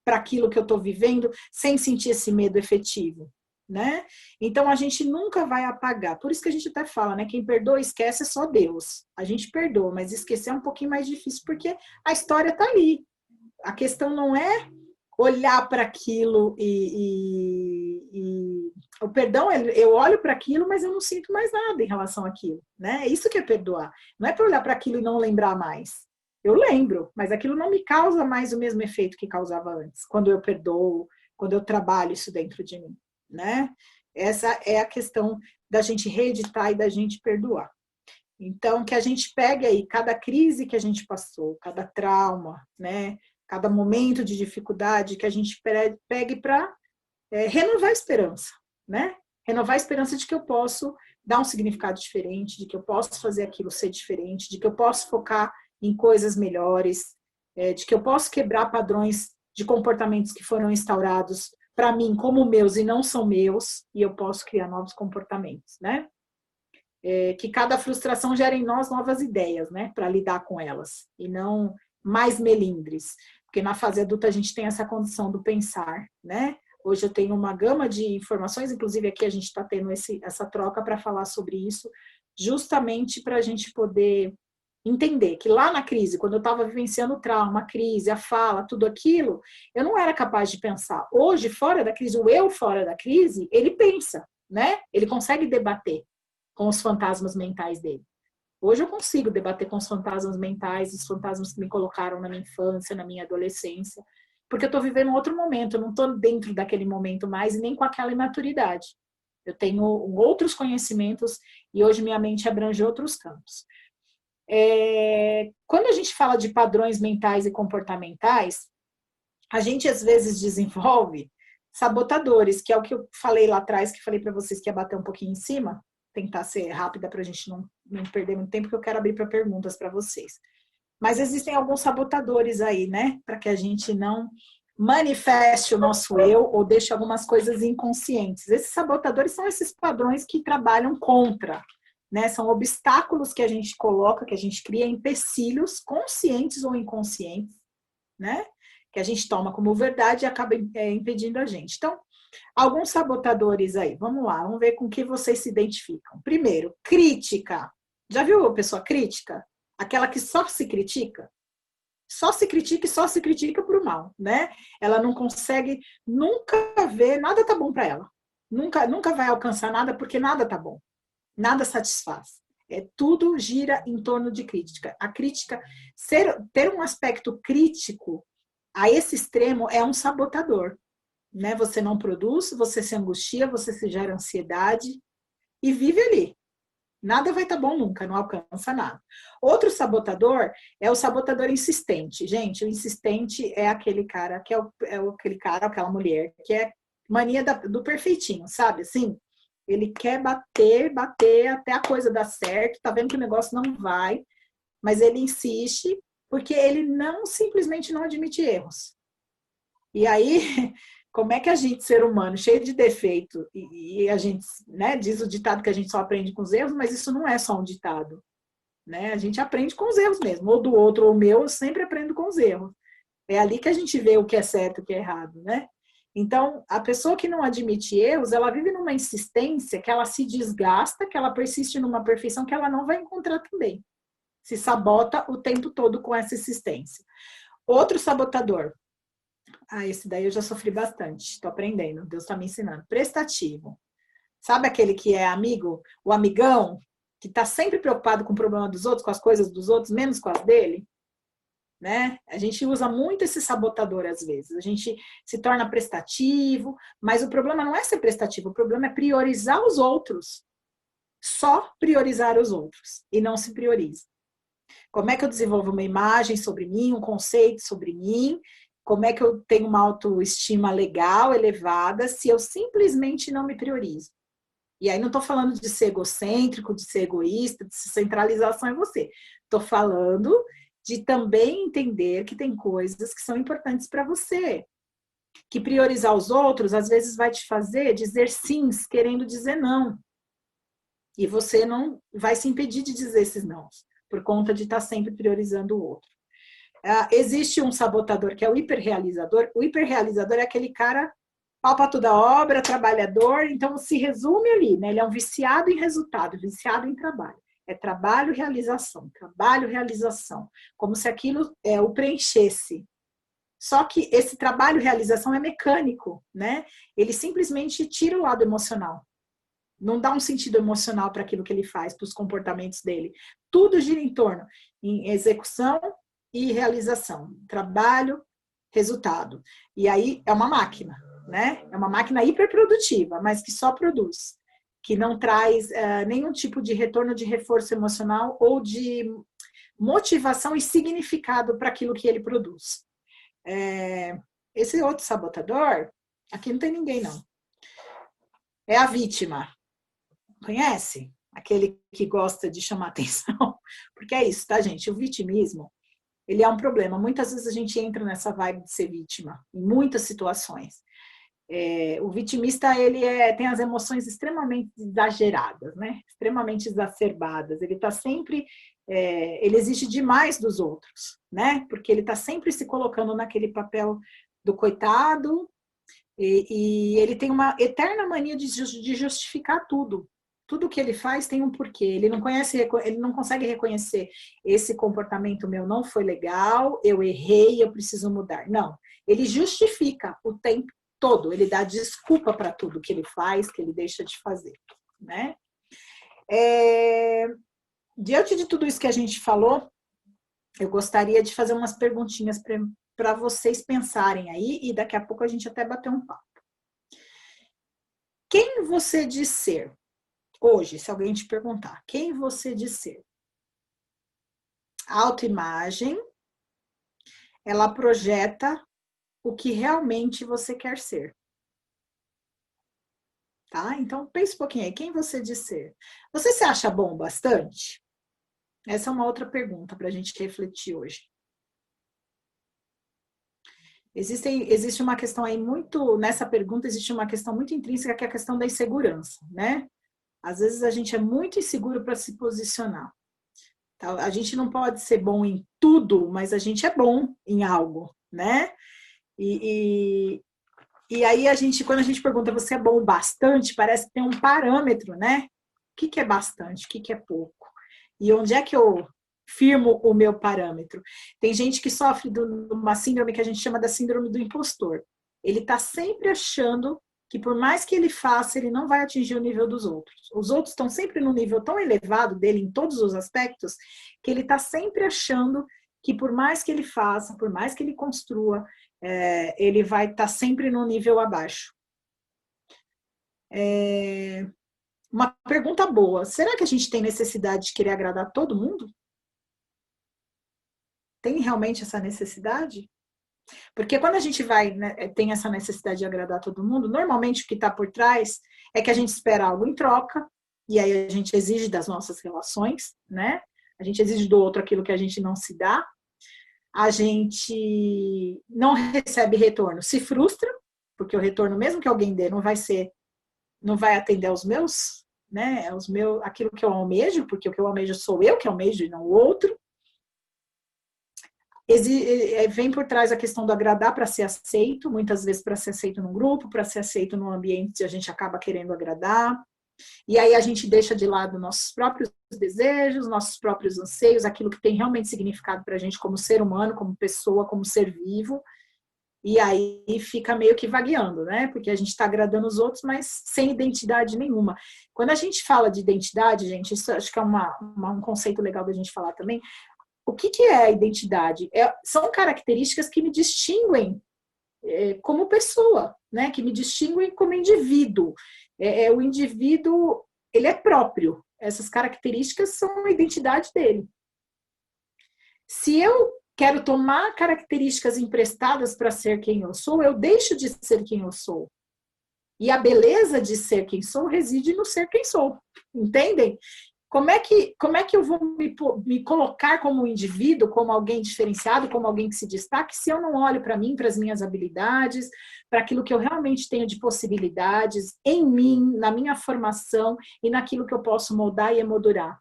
S1: para aquilo que eu estou vivendo, sem sentir esse medo efetivo, né? Então, a gente nunca vai apagar. Por isso que a gente até fala, né? Quem perdoa, esquece é só Deus. A gente perdoa, mas esquecer é um pouquinho mais difícil, porque a história está ali. A questão não é olhar para aquilo o perdão, eu olho para aquilo, mas eu não sinto mais nada em relação àquilo, né? Isso que é perdoar. Não é para olhar para aquilo e não lembrar mais. Eu lembro, mas aquilo não me causa mais o mesmo efeito que causava antes, quando eu perdoo, quando eu trabalho isso dentro de mim, né? Essa é a questão da gente reeditar e da gente perdoar. Então, que a gente pegue aí cada crise que a gente passou, cada trauma, né? Cada momento de dificuldade, que a gente pegue para renovar a esperança, né? Renovar a esperança de que eu posso dar um significado diferente, de que eu posso fazer aquilo ser diferente, de que eu posso focar em coisas melhores, de que eu posso quebrar padrões de comportamentos que foram instaurados para mim como meus e não são meus, e eu posso criar novos comportamentos, né? Que cada frustração gere em nós novas ideias, né? Para lidar com elas, e não mais melindres. Porque na fase adulta a gente tem essa condição do pensar, né? Hoje eu tenho uma gama de informações, inclusive aqui a gente está tendo essa troca para falar sobre isso, justamente para a gente poder entender que lá na crise, quando eu estava vivenciando o trauma, a crise, a fala, tudo aquilo, eu não era capaz de pensar. Hoje, fora da crise, o eu fora da crise, ele pensa, né? Ele consegue debater com os fantasmas mentais dele. Hoje eu consigo debater com os fantasmas mentais, os fantasmas que me colocaram na minha infância, na minha adolescência, porque eu estou vivendo um outro momento, eu não estou dentro daquele momento mais e nem com aquela imaturidade. Eu tenho outros conhecimentos e hoje minha mente abrange outros campos. Quando a gente fala de padrões mentais e comportamentais, a gente às vezes desenvolve sabotadores, que é o que eu falei lá atrás, que falei para vocês que ia bater um pouquinho em cima, tentar ser rápida para a gente não perder muito tempo, porque eu quero abrir para perguntas para vocês. Mas existem alguns sabotadores aí, né? Para que a gente não manifeste o nosso eu ou deixe algumas coisas inconscientes. Esses sabotadores são esses padrões que trabalham contra, né? São obstáculos que a gente coloca, que a gente cria, empecilhos, conscientes ou inconscientes, né? Que a gente toma como verdade e acaba impedindo a gente. Então, alguns sabotadores aí, vamos lá, vamos ver com que vocês se identificam. Primeiro, crítica. Já viu a pessoa crítica? Aquela que só se critica? Só se critica e só se critica por mal, né? Ela não consegue nunca ver, nada tá bom para ela. Nunca vai alcançar nada porque nada tá bom. Nada satisfaz. Tudo gira em torno de crítica. A crítica, ter um aspecto crítico a esse extremo é um sabotador, né? Você não produz, você se angustia, você se gera ansiedade e vive ali. Nada vai estar bom nunca, não alcança nada. Outro sabotador é o sabotador insistente. Gente, o insistente é aquele cara que aquele cara, aquela mulher que é mania do perfeitinho, sabe? Assim, ele quer bater até a coisa dar certo, tá vendo que o negócio não vai, mas ele insiste porque ele simplesmente não admite erros. E aí, como é que a gente, ser humano, cheio de defeito, e a gente, né, diz o ditado que a gente só aprende com os erros, mas isso não é só um ditado, né? A gente aprende com os erros mesmo, ou do outro ou o meu, eu sempre aprendo com os erros. É ali que a gente vê o que é certo e o que é errado, né? Então, a pessoa que não admite erros, ela vive numa insistência que ela se desgasta, que ela persiste numa perfeição que ela não vai encontrar também. Se sabota o tempo todo com essa insistência. Outro sabotador. Esse daí eu já sofri bastante. Estou aprendendo. Deus está me ensinando. Prestativo. Sabe aquele que é amigo, o amigão, que está sempre preocupado com o problema dos outros, com as coisas dos outros, menos com as dele? Né? A gente usa muito esse sabotador às vezes. A gente se torna prestativo, mas o problema não é ser prestativo, o problema é priorizar os outros. Só priorizar os outros e não se prioriza. Como é que eu desenvolvo uma imagem sobre mim, um conceito sobre mim? Como é que eu tenho uma autoestima legal, elevada, se eu simplesmente não me priorizo? E aí não estou falando de ser egocêntrico, de ser egoísta, de centralização em você. Estou falando de também entender que tem coisas que são importantes para você. Que priorizar os outros, às vezes, vai te fazer dizer sim, querendo dizer não. E você não vai se impedir de dizer esses não, por conta de estar sempre priorizando o outro. Existe um sabotador que é o hiperrealizador. O hiperrealizador é aquele cara pau para toda obra, trabalhador, então se resume ali, né? Ele é um viciado em resultado, viciado em trabalho. É trabalho, realização, como se aquilo o preenchesse. Só que esse trabalho, realização é mecânico, né? Ele simplesmente tira o lado emocional. Não dá um sentido emocional para aquilo que ele faz, para os comportamentos dele. Tudo gira em torno em execução e realização. Trabalho, resultado. E aí é uma máquina, né? É uma máquina hiperprodutiva, mas que só produz. Que não traz nenhum tipo de retorno de reforço emocional ou de motivação e significado para aquilo que ele produz. Esse outro sabotador, aqui não tem ninguém, não. É a vítima. Conhece? Aquele que gosta de chamar atenção. Porque é isso, tá, gente? O vitimismo, ele é um problema. Muitas vezes a gente entra nessa vibe de ser vítima, em muitas situações. O vitimista, ele tem as emoções extremamente exageradas, né? Extremamente exacerbadas. Ele está sempre... ele exige demais dos outros, né? Porque ele está sempre se colocando naquele papel do coitado, E ele tem uma eterna mania de justificar tudo. Tudo que ele faz tem um porquê. Ele não consegue reconhecer esse comportamento meu não foi legal, eu errei, eu preciso mudar. Não, ele justifica o tempo todo, ele dá desculpa para tudo que ele faz, que ele deixa de fazer, né? Diante de tudo isso que a gente falou, eu gostaria de fazer umas perguntinhas para vocês pensarem aí, e daqui a pouco a gente até bater um papo. Quem você diz ser? Hoje, se alguém te perguntar, quem você diz ser? A autoimagem, ela projeta o que realmente você quer ser. Tá? Então, pense um pouquinho aí, quem você diz ser? Você se acha bom bastante? Essa é uma outra pergunta para a gente refletir hoje. Existe uma questão aí nessa pergunta existe uma questão muito intrínseca, que é a questão da insegurança, né? Às vezes a gente é muito inseguro para se posicionar. A gente não pode ser bom em tudo, mas a gente é bom em algo, né? E aí quando a gente pergunta, você é bom o bastante, parece que tem um parâmetro, né? O que é bastante, o que é pouco? E onde é que eu firmo o meu parâmetro? Tem gente que sofre de uma síndrome que a gente chama da síndrome do impostor. Ele está sempre achando que por mais que ele faça, ele não vai atingir o nível dos outros. Os outros estão sempre no nível tão elevado dele em todos os aspectos, que ele está sempre achando que por mais que ele faça, por mais que ele construa, ele vai estar sempre no nível abaixo. Uma pergunta boa. Será que a gente tem necessidade de querer agradar todo mundo? Tem realmente essa necessidade? Porque quando a gente tem essa necessidade de agradar todo mundo, normalmente o que está por trás é que a gente espera algo em troca, e aí a gente exige das nossas relações, né? A gente exige do outro aquilo que a gente não se dá, a gente não recebe retorno, se frustra, porque o retorno, mesmo que alguém dê, não vai atender aos meus, né? Aquilo que eu almejo, porque o que eu almejo sou eu que almejo e não o outro. Vem por trás a questão do agradar para ser aceito, muitas vezes para ser aceito num grupo, para ser aceito num ambiente que a gente acaba querendo agradar, e aí a gente deixa de lado nossos próprios desejos, nossos próprios anseios, aquilo que tem realmente significado para a gente como ser humano, como pessoa, como ser vivo, e aí fica meio que vagueando, né? Porque a gente está agradando os outros, mas sem identidade nenhuma. Quando a gente fala de identidade, gente, isso acho que é um conceito legal da gente falar também. O que é a identidade? São características que me distinguem como pessoa, né? Que me distinguem como indivíduo. O indivíduo, ele é próprio. Essas características são a identidade dele. Se eu quero tomar características emprestadas para ser quem eu sou, eu deixo de ser quem eu sou. E a beleza de ser quem sou reside no ser quem sou. Entendem? Como é que eu vou me colocar como um indivíduo, como alguém diferenciado, como alguém que se destaque, se eu não olho para mim, para as minhas habilidades, para aquilo que eu realmente tenho de possibilidades em mim, na minha formação e naquilo que eu posso moldar e emoldurar?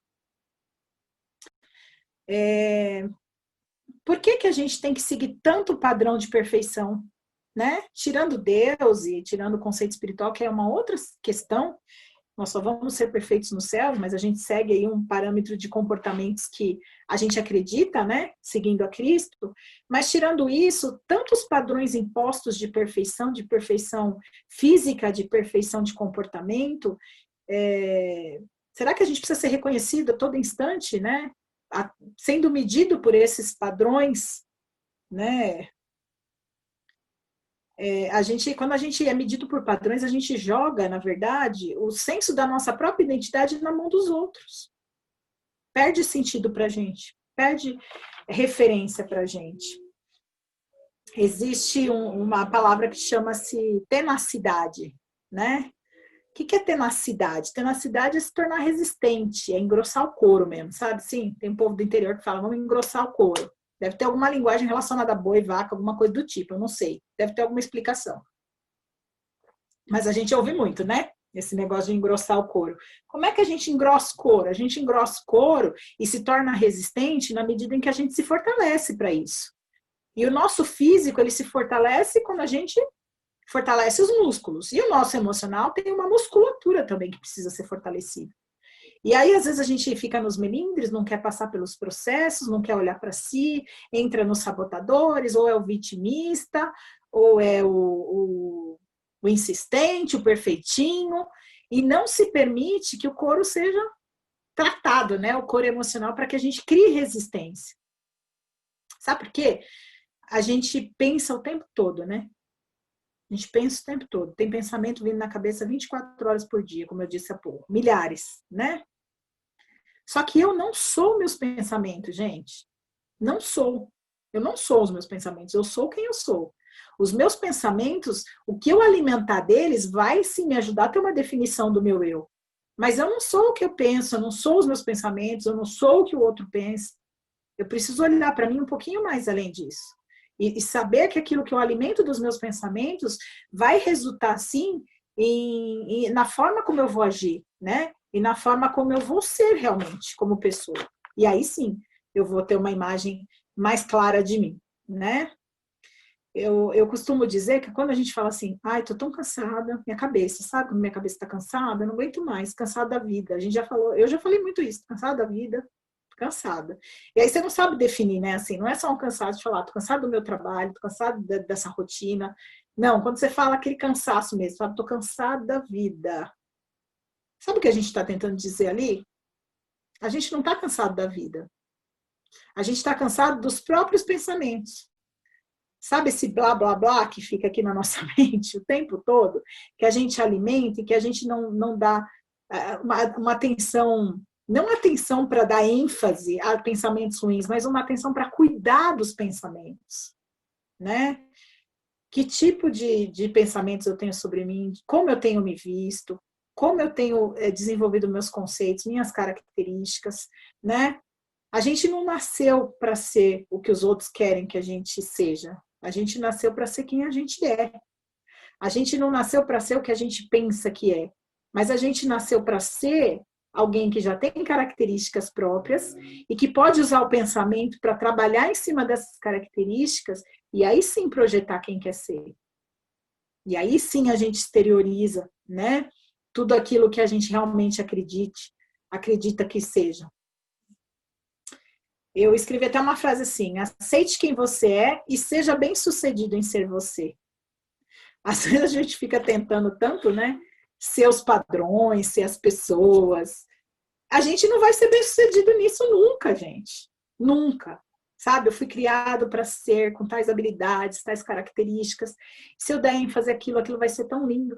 S1: Por que a gente tem que seguir tanto padrão de perfeição? Né? Tirando Deus e tirando o conceito espiritual, que é uma outra questão, nós só vamos ser perfeitos no céu, mas a gente segue aí um parâmetro de comportamentos que a gente acredita, né? Seguindo a Cristo. Mas tirando isso, tantos padrões impostos de perfeição física, de perfeição de comportamento, será que a gente precisa ser reconhecido a todo instante, né? Sendo medido por esses padrões, né? Quando a gente é medido por padrões, a gente joga, na verdade, o senso da nossa própria identidade na mão dos outros. Perde sentido para a gente, perde referência para a gente. Existe uma palavra que chama-se tenacidade, né? O que é tenacidade? Tenacidade é se tornar resistente, é engrossar o couro mesmo, sabe? Sim, tem um povo do interior que fala, vamos engrossar o couro. Deve ter alguma linguagem relacionada a boi, vaca, alguma coisa do tipo, eu não sei. Deve ter alguma explicação. Mas a gente ouve muito, né? Esse negócio de engrossar o couro. Como é que a gente engrossa o couro? A gente engrossa o couro e se torna resistente na medida em que a gente se fortalece para isso. E o nosso físico, ele se fortalece quando a gente fortalece os músculos. E o nosso emocional tem uma musculatura também que precisa ser fortalecida. E aí, às vezes, a gente fica nos melindres, não quer passar pelos processos, não quer olhar para si, entra nos sabotadores, ou é o vitimista, ou é o insistente, o perfeitinho, e não se permite que o couro seja tratado, né? O couro emocional, para que a gente crie resistência. Sabe por quê? A gente pensa o tempo todo, né? A gente pensa o tempo todo. Tem pensamento vindo na cabeça 24 horas por dia, como eu disse há pouco. Milhares, né? Só que eu não sou meus pensamentos, gente. Não sou. Eu não sou os meus pensamentos. Eu sou quem eu sou. Os meus pensamentos, o que eu alimentar deles vai sim me ajudar a ter uma definição do meu eu. Mas eu não sou o que eu penso, eu não sou os meus pensamentos, eu não sou o que o outro pensa. Eu preciso olhar para mim um pouquinho mais além disso. E saber que aquilo que eu alimento dos meus pensamentos vai resultar, sim, na forma como eu vou agir, né? E na forma como eu vou ser realmente, como pessoa. E aí, sim, eu vou ter uma imagem mais clara de mim, né? Eu costumo dizer que quando a gente fala assim, ai, tô tão cansada, minha cabeça, sabe? Quando minha cabeça tá cansada, eu não aguento mais, cansada da vida. A gente já falou, eu já falei muito isso, cansada da vida, cansada. E aí você não sabe definir, né? Assim, não é só um cansado de falar, tô cansado do meu trabalho, tô cansado dessa rotina. Não, quando você fala aquele cansaço mesmo, sabe? Tô cansado da vida. Sabe o que a gente está tentando dizer ali? A gente não está cansado da vida. A gente está cansado dos próprios pensamentos. Sabe esse blá, blá, blá que fica aqui na nossa mente o tempo todo? Que a gente alimenta e que a gente não dá uma atenção, não atenção para dar ênfase a pensamentos ruins, mas uma atenção para cuidar dos pensamentos, né? Que tipo de pensamentos eu tenho sobre mim, como eu tenho me visto, como eu tenho desenvolvido meus conceitos, minhas características, né? A gente não nasceu para ser o que os outros querem que a gente seja. A gente nasceu para ser quem a gente é. A gente não nasceu para ser o que a gente pensa que é. Mas a gente nasceu para ser alguém que já tem características próprias e que pode usar o pensamento para trabalhar em cima dessas características e aí sim projetar quem quer ser. E aí sim a gente exterioriza, né? Tudo aquilo que a gente realmente acredita que seja. Eu escrevi até uma frase assim: aceite quem você é e seja bem-sucedido em ser você. Às vezes a gente fica tentando tanto, né? Ser os padrões, ser as pessoas. A gente não vai ser bem-sucedido nisso nunca, gente. Nunca. Sabe? Eu fui criado para ser com tais habilidades, tais características. Se eu der ênfase àquilo, aquilo vai ser tão lindo.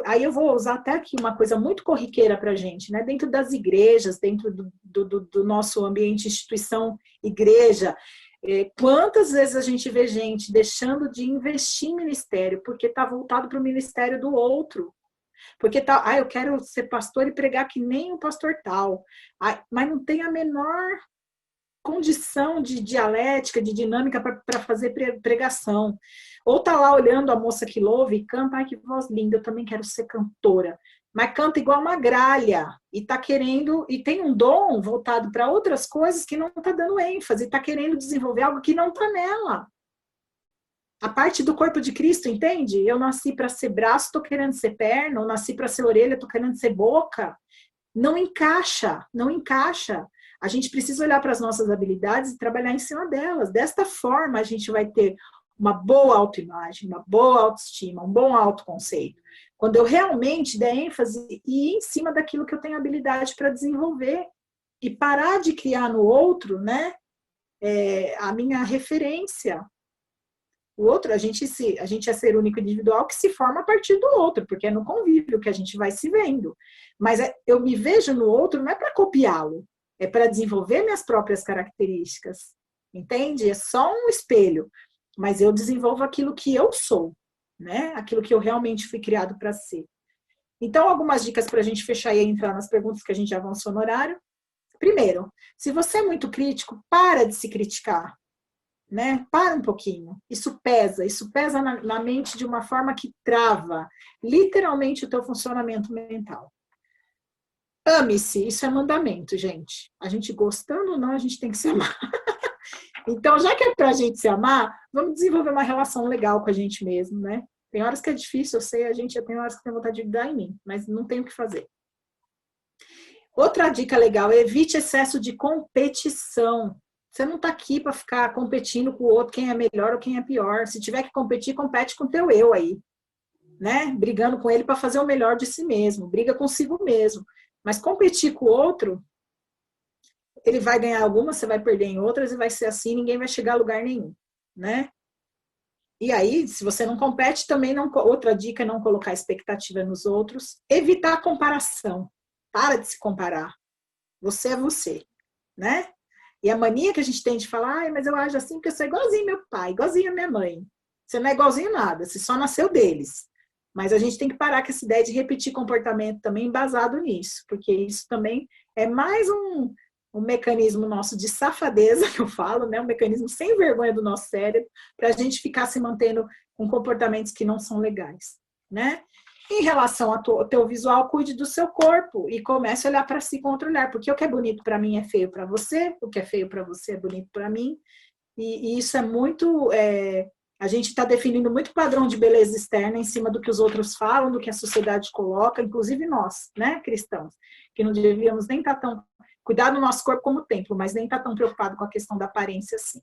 S1: Aí eu vou usar até aqui uma coisa muito corriqueira para a gente, né? Dentro das igrejas, dentro do nosso ambiente, instituição, igreja. Quantas vezes a gente vê gente deixando de investir em ministério porque está voltado para o ministério do outro? Porque tá, eu quero ser pastor e pregar que nem o pastor tal. Mas não tem a menor condição de dialética, de dinâmica para fazer pregação. Ou tá lá olhando a moça que louva e canta, ai que voz linda, eu também quero ser cantora. Mas canta igual uma gralha e tá querendo, e tem um dom voltado para outras coisas que não tá dando ênfase, tá querendo desenvolver algo que não tá nela. A parte do corpo de Cristo, entende? Eu nasci para ser braço, tô querendo ser perna, eu nasci para ser orelha, tô querendo ser boca. Não encaixa, não encaixa. A gente precisa olhar para as nossas habilidades e trabalhar em cima delas. Desta forma, a gente vai ter uma boa autoimagem, uma boa autoestima, um bom autoconceito. Quando eu realmente der ênfase e ir em cima daquilo que eu tenho habilidade para desenvolver e parar de criar no outro, né, a minha referência. O outro, a gente é ser único individual que se forma a partir do outro, porque é no convívio que a gente vai se vendo. Mas eu me vejo no outro não é para copiá-lo, é para desenvolver minhas próprias características, entende? É só um espelho, mas eu desenvolvo aquilo que eu sou, né? Aquilo que eu realmente fui criado para ser. Então, algumas dicas para a gente fechar e entrar nas perguntas que a gente já avançou no horário. Primeiro, se você é muito crítico, para de se criticar, né? Para um pouquinho. Isso pesa na mente de uma forma que trava literalmente o teu funcionamento mental. Ame-se, isso é mandamento, gente. A gente gostando ou não, a gente tem que se amar. Então, já que é pra gente se amar, vamos desenvolver uma relação legal com a gente mesmo, né? Tem horas que é difícil, eu sei, a gente tem horas que tem vontade de dar em mim, mas não tem o que fazer. Outra dica legal, evite excesso de competição. Você não está aqui para ficar competindo com o outro, quem é melhor ou quem é pior. Se tiver que competir, compete com o teu eu aí, né? Brigando com ele para fazer o melhor de si mesmo. Briga consigo mesmo. Mas competir com o outro, ele vai ganhar algumas, você vai perder em outras e vai ser assim, ninguém vai chegar a lugar nenhum, né? E aí, se você não compete, também não. Outra dica é não colocar expectativa nos outros. Evitar a comparação. Para de se comparar. Você é você, né? E a mania que a gente tem de falar, mas eu acho assim porque eu sou igualzinho meu pai, igualzinho a minha mãe. Você não é igualzinho nada, você só nasceu deles. Mas a gente tem que parar com essa ideia de repetir comportamento também embasado nisso, porque isso também é mais um mecanismo nosso de safadeza, que eu falo, né? Um mecanismo sem vergonha do nosso cérebro, para a gente ficar se mantendo com comportamentos que não são legais, né? Em relação ao teu visual, cuide do seu corpo e comece a olhar para si com outro olhar, porque o que é bonito para mim é feio para você, o que é feio para você é bonito para mim, e isso é muito... a gente está definindo muito padrão de beleza externa em cima do que os outros falam, do que a sociedade coloca, inclusive nós, né, cristãos, que não devíamos nem estar tão... cuidar do nosso corpo como templo, mas nem estar tão preocupado com a questão da aparência assim.